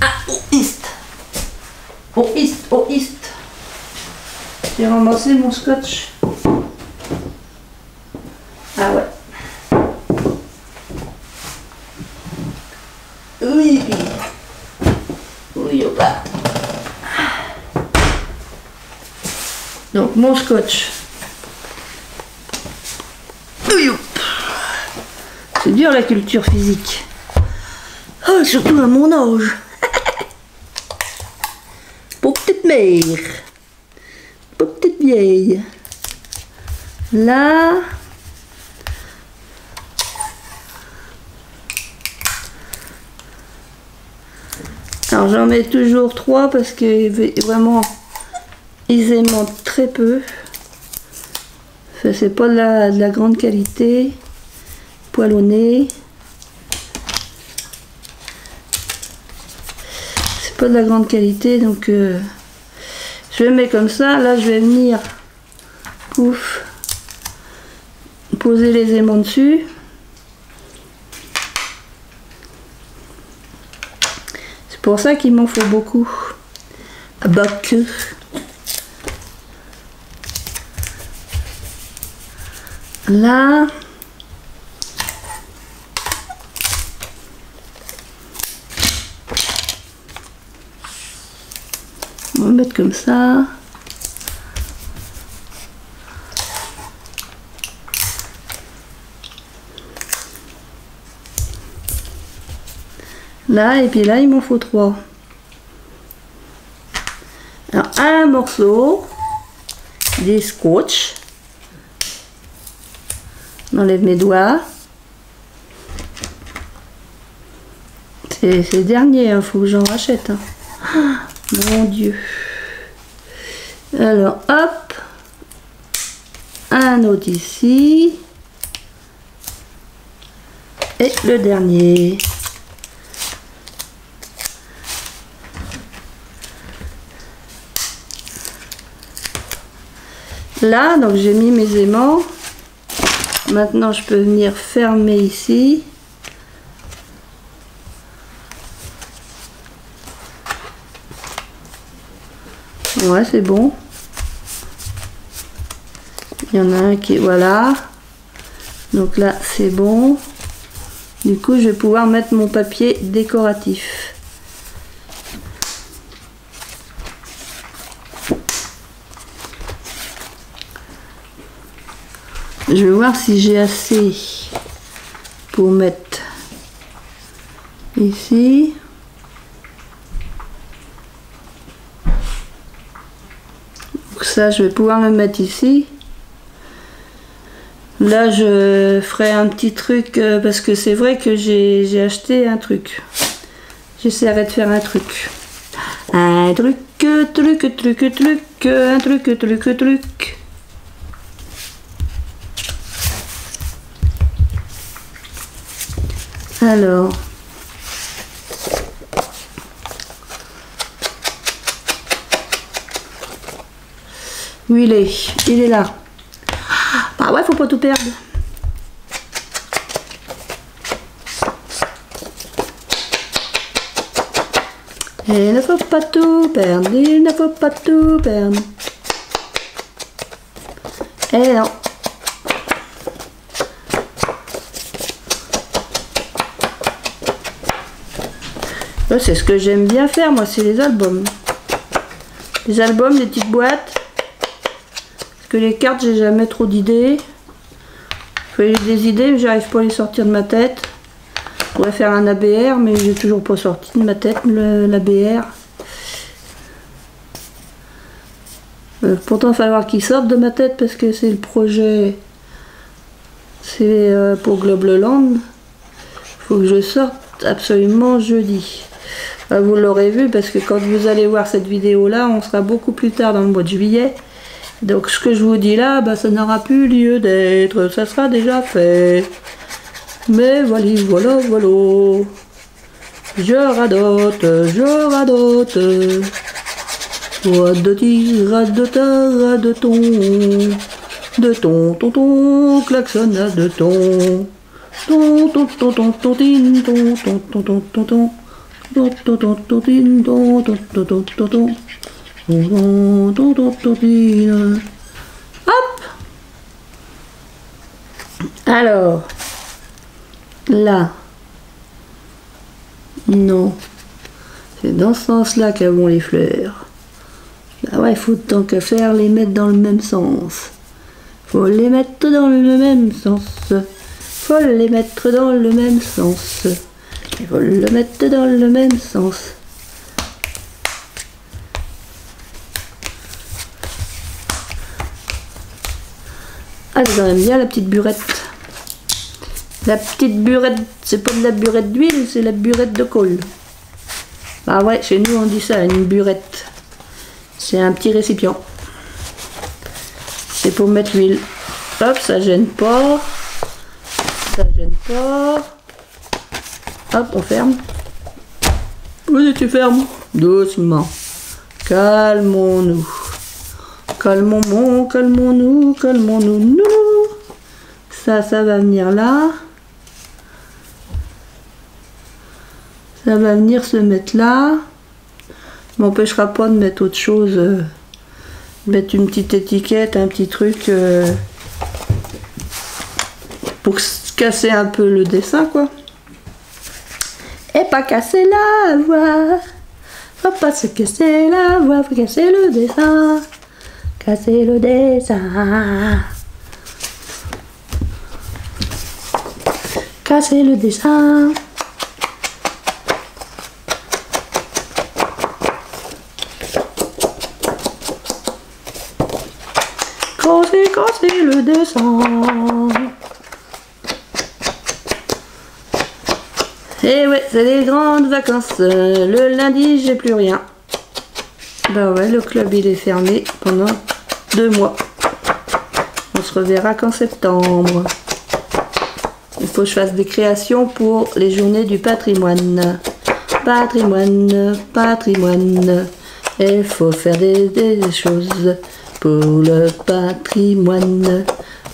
Speaker 1: Ah, au east. Au east, au east. J'ai ramassé mon scotch. Ah ouais. Oui. Oui, opa. Donc mon scotch. Oui, c'est dur la culture physique. Oh, surtout à mon âge. Pour petite mère. Pour petite vieille. Là. Alors j'en mets toujours 3 parce que vraiment ils aimantent très peu. C'est pas de la grande qualité. Poilonné. C'est pas de la grande qualité donc je le mets comme ça. Là je vais venir pouf poser les aimants dessus. C'est pour ça qu'il m'en faut beaucoup. Là. On va mettre comme ça. Là, et puis là, il m'en faut 3. Alors, un morceau des scotch. J'enlève mes doigts. C'est le dernier, il faut que j'en rachète. Hein. Oh, mon Dieu. Alors, hop. Un autre ici. Et le dernier. Là, donc j'ai mis mes aimants. Maintenant, je peux venir fermer ici. Ouais, c'est bon. Il y en a un qui... Voilà. Donc là, c'est bon. Du coup, je vais pouvoir mettre mon papier décoratif. Je vais voir si j'ai assez pour mettre ici. Donc ça, je vais pouvoir le mettre ici. Là, je ferai un petit truc parce que c'est vrai que j'ai acheté un truc. J'essaierai de faire un truc. Un truc. Alors, où il est? Il est là. Bah ouais, faut pas tout perdre. Il ne faut pas tout perdre, il ne faut pas tout perdre. Et non. C'est ce que j'aime bien faire, moi, c'est les albums. Les albums, des petites boîtes. Parce que les cartes, j'ai jamais trop d'idées. J'ai des idées, mais j'arrive pas à les sortir de ma tête. pourrais faire un ABR, mais j'ai toujours pas sorti de ma tête l'ABR. Pourtant, il va falloir qu'il sorte de ma tête parce que c'est le projet. C'est pour Globleland. Il faut que je sorte absolument jeudi. Vous l'aurez vu parce que quand vous allez voir cette vidéo là, on sera beaucoup plus tard dans le mois de juillet. Donc ce que je vous dis là, bah, ça n'aura plus lieu d'être. Ça sera déjà fait. Mais voilà, voilà, voilà. Je radote, je radote. Radoti, radota, radoton. De ton, ton, klaxonnade de ton. Ton, ton, ton, ton, ton, tin, ton, ton, ton, ton, ton, ton. Ton, ton, ton, ton, tin, ton, ton, ton, ton, ton, ton. Ton, ton, ton, ton, tin. Hop! Alors, là. Non. C'est dans ce sens-là qu'elles vont les fleurs. Bah ouais, il faut tant qu'à faire les mettre dans le même sens. Faut les mettre dans le même sens. Faut les mettre dans le même sens. Il faut le mettre dans le même sens. Ah, c'est quand même bien la petite burette. La petite burette, c'est pas de la burette d'huile, c'est la burette de colle. Ah ouais, chez nous on dit ça, une burette. C'est un petit récipient. C'est pour mettre l'huile. Hop, ça gêne pas. Ça gêne pas. Hop, on ferme. Oui, tu fermes. Doucement. Calmons-nous. Calmons-nous, calmons-nous, calmons-nous. Nous. Ça va venir là. Ça va venir se mettre là. M'empêchera pas de mettre autre chose. Mettre une petite étiquette, un petit truc. Pour casser un peu le dessin, quoi. Et pas casser la voix. Faut pas se casser la voix, faut casser le dessin. Casser le dessin. Casser le dessin. Casser le dessin. Et ouais, c'est les grandes vacances. Le lundi, j'ai plus rien. Bah ouais, le club il est fermé pendant 2 mois. On se reverra qu'en septembre. Il faut que je fasse des créations pour les journées du patrimoine. Patrimoine, patrimoine. Il faut faire des choses pour le patrimoine.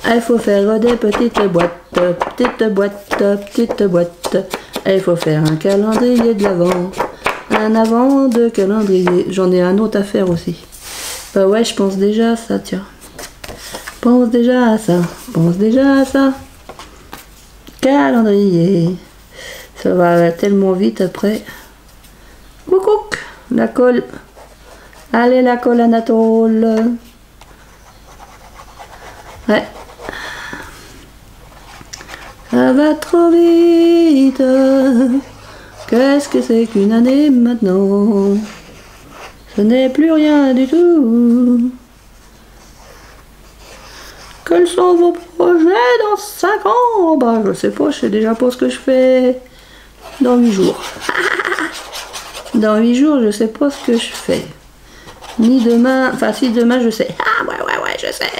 Speaker 1: Il faut faire des petites boîtes, petites boîtes, petites boîtes. Il faut faire un calendrier de l'Avent. Un avant de calendrier. J'en ai un autre à faire aussi. Bah ouais, je pense déjà à ça, tiens. Pense déjà à ça. Pense déjà à ça. Calendrier. Ça va tellement vite après. Coucou. La colle. Allez, la colle Anatole. Ouais. Ça va trop vite. Qu'est-ce que c'est qu'une année maintenant? Ce n'est plus rien du tout. Quels sont vos projets dans 5 ans? Bah je sais pas, je sais déjà pas ce que je fais dans 8 jours. Dans 8 jours, je sais pas ce que je fais. Ni demain, enfin si demain je sais. Ah ouais, je sais.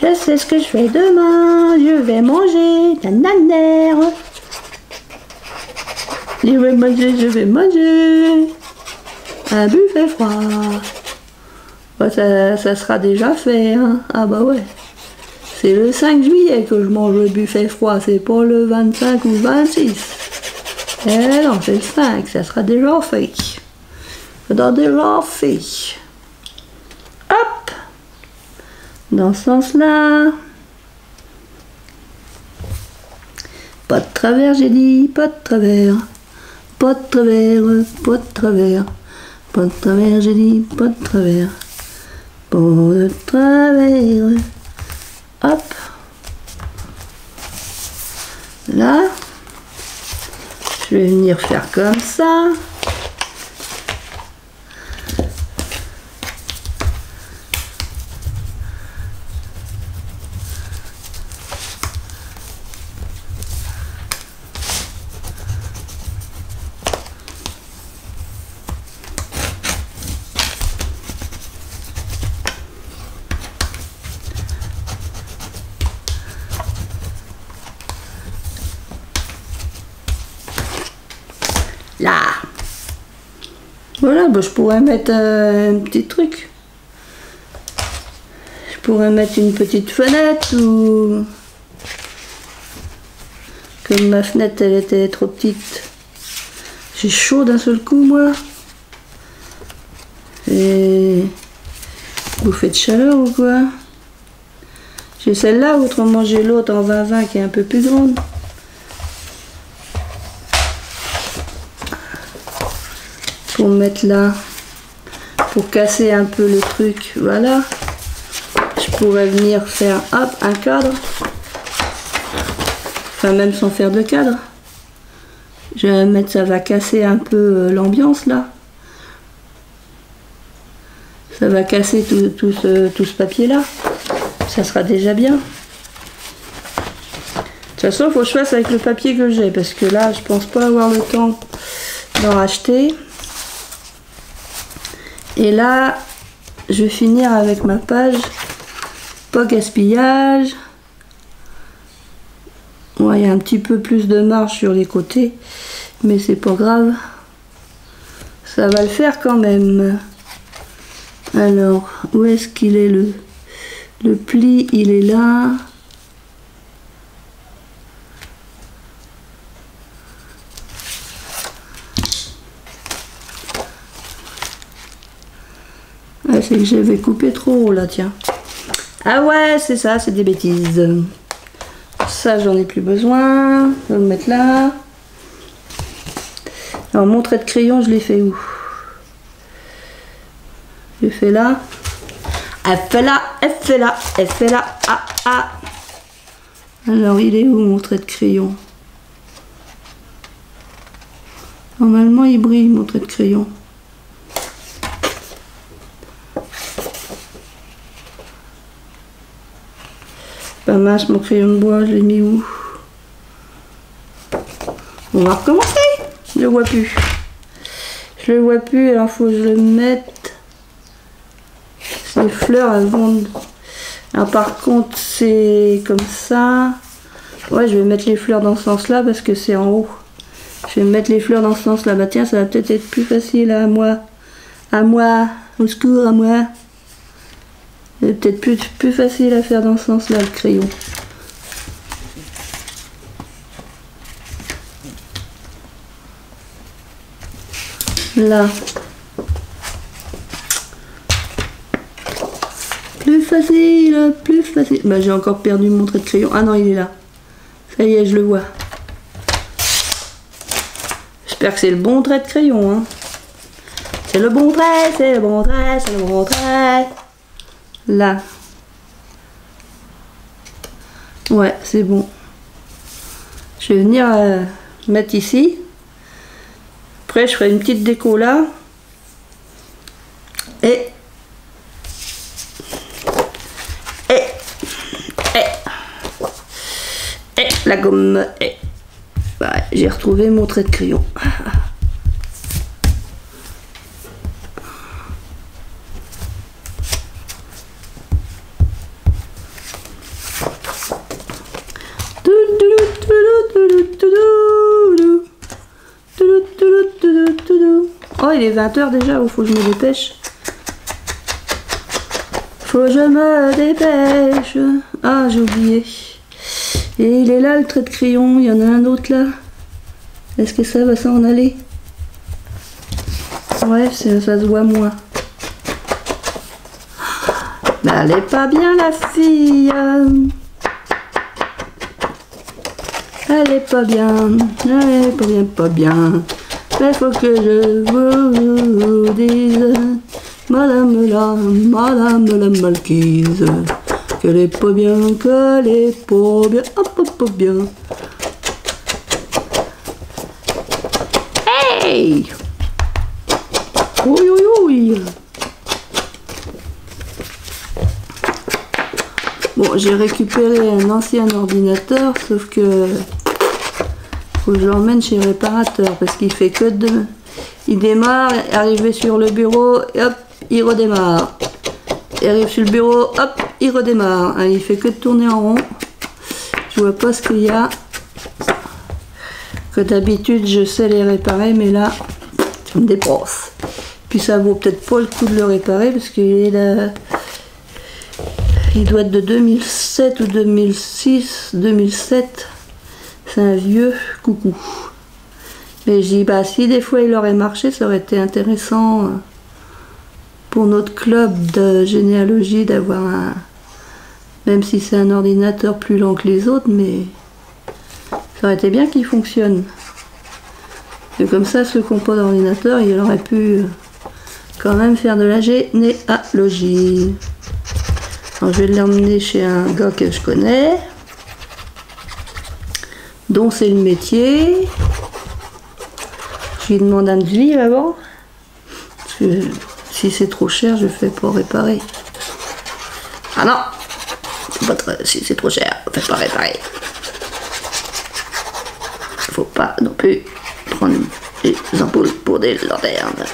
Speaker 1: Je sais ce que je fais demain. Je vais manger de la nanère. Je vais manger un buffet froid. Bah, ça sera déjà fait, hein. Ah bah ouais. C'est le 5 juillet que je mange le buffet froid, c'est pas le 25 ou le 26. Eh non, c'est le 5, ça sera déjà fait. Ça sera déjà fait. Hop! Dans ce sens-là. Pas de travers, j'ai dit, pas de travers. Pas de travers, pas de travers. Pas de travers, j'ai dit, pas de travers. Pas de travers. Hop. Voilà. Je vais venir faire comme ça. Là. Voilà, bah, je pourrais mettre un petit truc. Je pourrais mettre une petite fenêtre ou... Comme ma fenêtre, elle était trop petite. J'ai chaud d'un seul coup, moi. Et... Bouffée de chaleur ou quoi? J'ai celle-là, autrement j'ai l'autre en 20-20 qui est un peu plus grande. Pour mettre là, pour casser un peu le truc, voilà. Je pourrais venir faire, hop, un cadre. Enfin, même sans faire de cadre. Je vais mettre, ça va casser un peu l'ambiance là. Ça va casser tout ce papier là. Ça sera déjà bien. De toute façon, il faut que je fasse avec le papier que j'ai, parce que là, je pense pas avoir le temps d'en racheter. Et là, je vais finir avec ma page. Pas gaspillage. Ouais, il y a un petit peu plus de marge sur les côtés, mais c'est pas grave. Ça va le faire quand même. Alors, où est-ce qu'il est le pli? Il est là. Ah, c'est que j'avais coupé trop haut là, tiens. Ah ouais, c'est ça, c'est des bêtises. Ça, j'en ai plus besoin. Je vais le mettre là. Alors, mon trait de crayon, je l'ai fait où? Je l'ai fait là. Elle fait là, elle fait là, elle fait là. Ah, ah. Alors, il est où mon trait de crayon? Normalement, il brille, mon trait de crayon. Pas mince, mon crayon de bois, je l'ai mis où? On va recommencer. Je le vois plus. Je le vois plus, alors faut que je le mette. Ces fleurs, elles vont... Alors par contre, c'est comme ça. Ouais, je vais mettre les fleurs dans ce sens-là parce que c'est en haut. Je vais mettre les fleurs dans ce sens-là. Bah tiens, ça va peut-être être plus facile à moi. À moi. Au secours, à moi. C'est peut-être plus facile à faire dans ce sens-là, le crayon. Là. Plus facile, plus facile. Bah, j'ai encore perdu mon trait de crayon. Ah non, il est là. Ça y est, je le vois. J'espère que c'est le bon trait de crayon. Hein. C'est le bon trait, c'est le bon trait, c'est le bon trait. Là. Ouais, c'est bon. Je vais venir mettre ici. Après, je ferai une petite déco là. Et la gomme. Ouais, j'ai retrouvé mon trait de crayon. Oh, il est 20h déjà, il faut que je me dépêche. Faut que je me dépêche. Ah, j'ai oublié. Et il est là le trait de crayon, il y en a un autre là. Est-ce que ça va s'en aller? Ouais, ça se voit moins. Mais elle est pas bien la fille. Elle est pas bien, elle est pas bien, pas bien. Mais faut que je vous dise, madame la marquise, qu'elle est pas bien, qu'elle est pas bien, hop, hop, hop, bien. Oui. Oui, oui, oui. Bon, j'ai récupéré un ancien ordinateur, sauf que faut que je l'emmène chez le réparateur parce qu'il fait que de... Il démarre, arrivé sur le bureau, et hop, il redémarre. Il arrive sur le bureau, hop, il redémarre. Il fait que de tourner en rond. Je vois pas ce qu'il y a. Que d'habitude, je sais les réparer, mais là, ça me dépasse. Puis ça vaut peut-être pas le coup de le réparer parce qu'il est là... Il doit être de 2007 ou 2006, 2007. C'est un vieux coucou. Mais je dis, bah si des fois il aurait marché, ça aurait été intéressant pour notre club de généalogie d'avoir un... Même si c'est un ordinateur plus lent que les autres, mais ça aurait été bien qu'il fonctionne. Et comme ça, ceux qui n'ont pas d'ordinateur, il aurait pu quand même faire de la généalogie. Alors je vais l'emmener chez un gars que je connais, dont c'est le métier. Je lui demande un devis avant, parce que si c'est trop cher, je ne fais pas réparer. Ah non, si c'est trop cher, je ne fais pas réparer. Faut pas non plus prendre des ampoules pour des lanternes.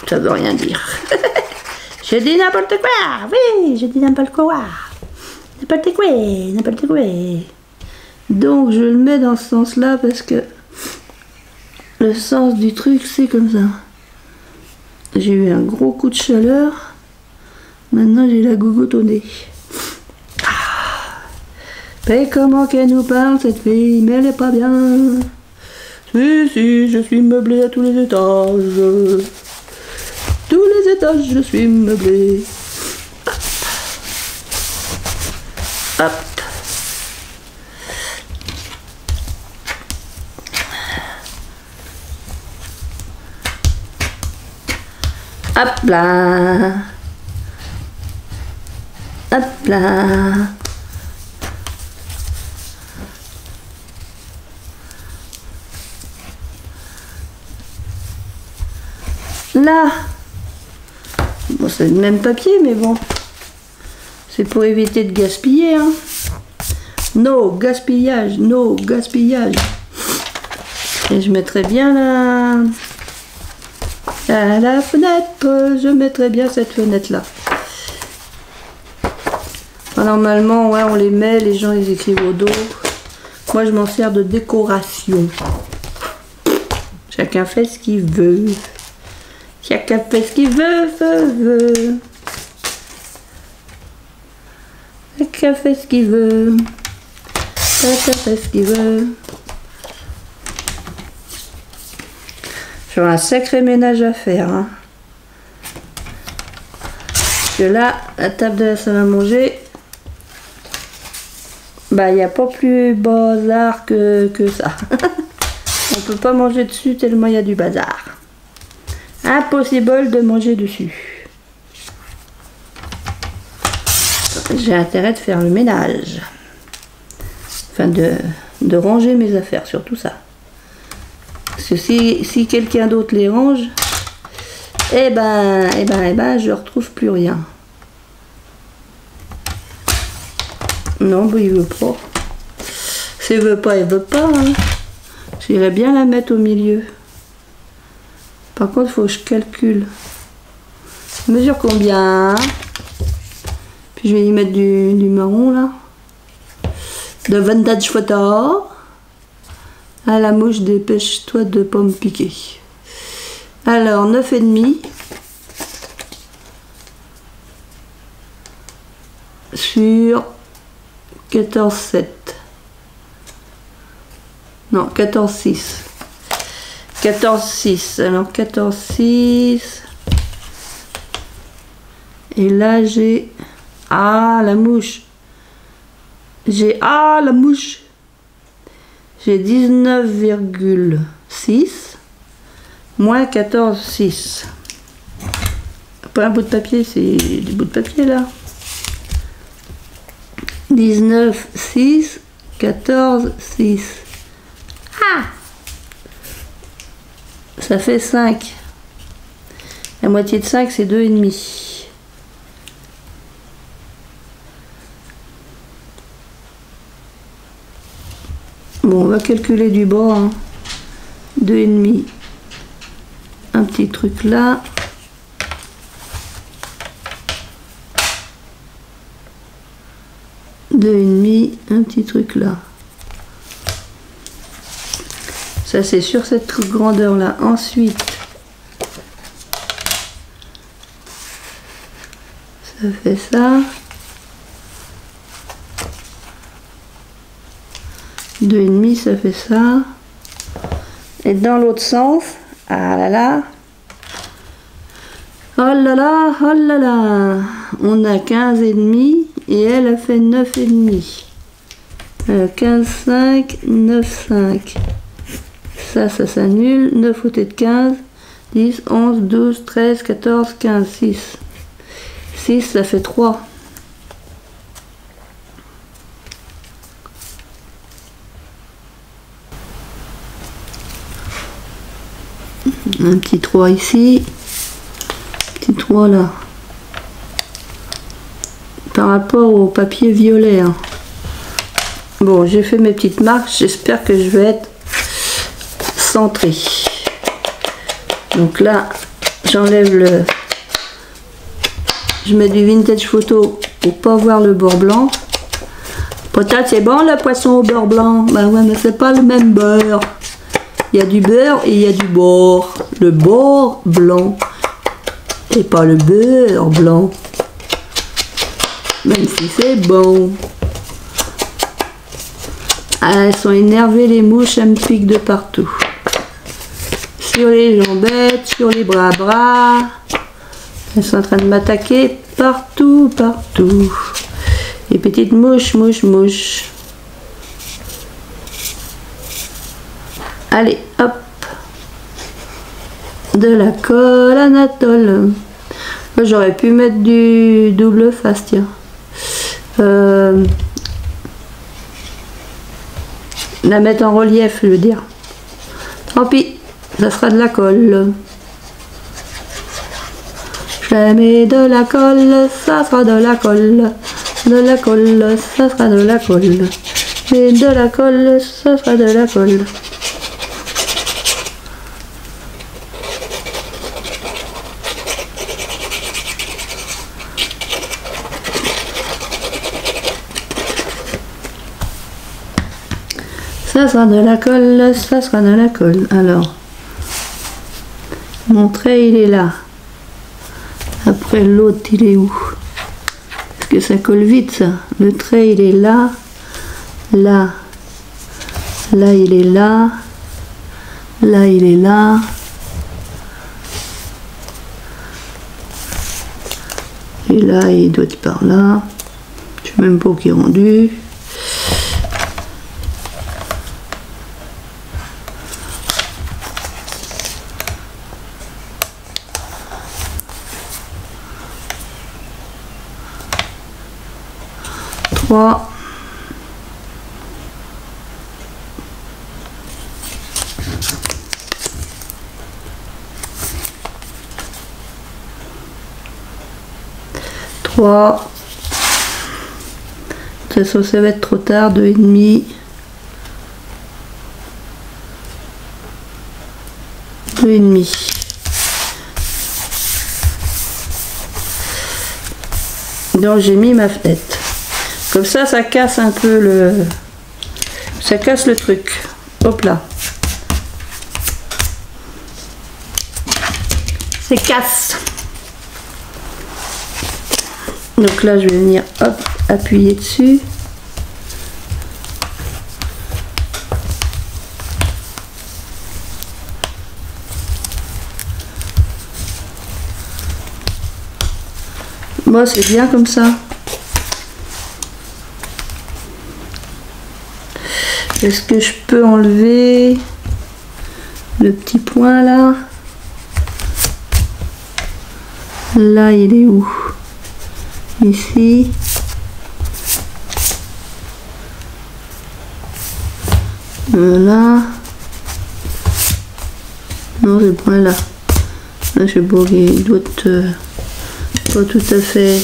Speaker 1: Ça veut rien dire. Je dis n'importe quoi, oui, je dis n'importe quoi. N'importe quoi, n'importe quoi. Donc je le mets dans ce sens-là parce que le sens du truc, c'est comme ça. J'ai eu un gros coup de chaleur. Maintenant, j'ai la gougoute au nez. Mais comment qu'elle nous parle, cette fille? Mais elle est pas bien. Si, je suis meublé à tous les étages. Tous les étages, je suis meublé. Hop. Hop là. Hop là. Là. Bon, c'est le même papier, mais bon. C'est pour éviter de gaspiller, hein. No gaspillage, no gaspillage. Et je mettrai bien la fenêtre, je mettrai bien cette fenêtre-là. Normalement, ouais, on les met, les gens ils écrivent au dos. Moi, je m'en sers de décoration. Chacun fait ce qu'il veut. Chacun fait ce qu'il veut. Chacun fait ce qu'il veut. Chacun fait ce qu'il veut. J'aurai un sacré ménage à faire. Hein. Parce que là, la table de la salle à manger, bah, il n'y a pas plus bazar que ça. On peut pas manger dessus tellement il y a du bazar. Impossible de manger dessus. J'ai intérêt de faire le ménage. Enfin, de ranger mes affaires, surtout ça. Parce que si quelqu'un d'autre les range, eh ben, je retrouve plus rien. Non, bah, il veut pas. S'il veut pas, il veut pas. Hein. J'irais bien la mettre au milieu. Par contre, il faut que je calcule. Je mesure combien? Puis je vais y mettre du marron là. De vintage photo. À la mouche, dépêche-toi de pas me piquer. Alors, 9,5 sur 14,7. Non, 14,6. 14,6. Alors, 14,6. Et là, j'ai... Ah, la mouche. J'ai... Ah, la mouche. J'ai 19,6 moins 14,6. Pas un bout de papier, c'est du bout de papier là. 19,6, 14,6. Ah! Ça fait 5. La moitié de 5, c'est 2,5. Bon, on va calculer du bas. Hein. 2,5. Un petit truc là. Deux et demi, un petit truc là. Ça c'est sur cette grandeur là. Ensuite, ça fait ça. 2,5, ça fait ça. Et dans l'autre sens, ah là là. Oh là là, oh là là. On a 15,5 et elle a fait 9,5. 15,5, 9,5. Ça s'annule. 9 côté de 15, 10, 11, 12, 13, 14, 15, 6. 6, ça fait 3. Un petit 3 ici. Petit 3 là. Par rapport au papier violet. Hein. Bon, j'ai fait mes petites marques. J'espère que je vais être centré. Donc là, j'enlève le... Je mets du vintage photo pour pas voir le bord blanc. Peut-être c'est bon le poisson au beurre blanc. Ben ouais, mais c'est pas le même beurre. Il y a du beurre et il y a du bord. Le bord blanc et pas le beurre blanc. Même si c'est bon. Ah, elles sont énervées les mouches, elles me piquent de partout. Sur les jambettes, sur les bras. Elles sont en train de m'attaquer partout, partout. Les petites mouches, mouches. Allez, hop. De la colle Anatole. J'aurais pu mettre du double face, tiens. La mettre en relief, je veux dire. Tant pis, ça sera de la colle. Je mets de la colle, ça sera de la colle. De la colle, ça sera de la colle. Mais de la colle, ça sera de la colle. Ça sera de la colle, ça sera de la colle. Alors, mon trait il est là. Après l'autre il est où? Parce que ça colle vite ça. Le trait il est là. Là. Là il est là. Là il est là. Et là il doit être par là. Je sais même pas où il est rendu. Trois. Trois. Ça va être trop tard, 2,5. 2,5. Donc j'ai mis ma fenêtre. Comme ça, ça casse un peu le... Ça casse le truc. Hop là. C'est casse. Donc là, je vais venir, hop, appuyer dessus. Moi, c'est bien comme ça. Est-ce que je peux enlever le petit point là? Là, il est où? Ici. Voilà. Non, c'est le point là. Là, je sais pas, il doit être pas tout à fait.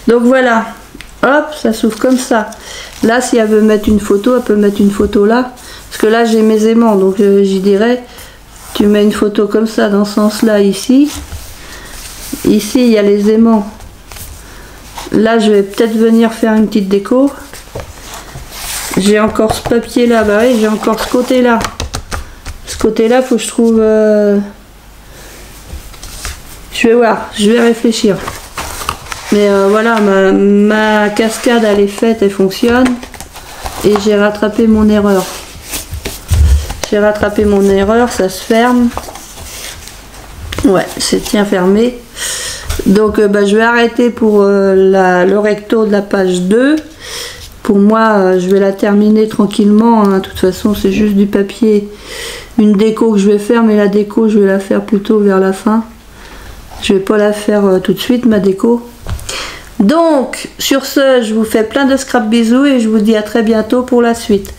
Speaker 1: Donc voilà. Hop, ça s'ouvre comme ça. Là, si elle veut mettre une photo, elle peut mettre une photo là. Parce que là, j'ai mes aimants. Donc j'y dirais, tu mets une photo comme ça, dans ce sens-là, ici. Ici, il y a les aimants. Là, je vais peut-être venir faire une petite déco. J'ai encore ce papier là, bah oui, j'ai encore ce côté là. Ce côté là, faut que je trouve. Je vais voir, je vais réfléchir. Mais voilà, ma cascade elle est faite, elle fonctionne. Et j'ai rattrapé mon erreur. J'ai rattrapé mon erreur, ça se ferme. Ouais, c'est bien fermé. Donc bah, je vais arrêter pour le recto de la page 2. Pour moi, je vais la terminer tranquillement. Hein. De toute façon, c'est juste du papier. Une déco que je vais faire, mais la déco, je vais la faire plutôt vers la fin. Je vais pas la faire tout de suite, ma déco. Donc, sur ce, je vous fais plein de scrap bisous et je vous dis à très bientôt pour la suite.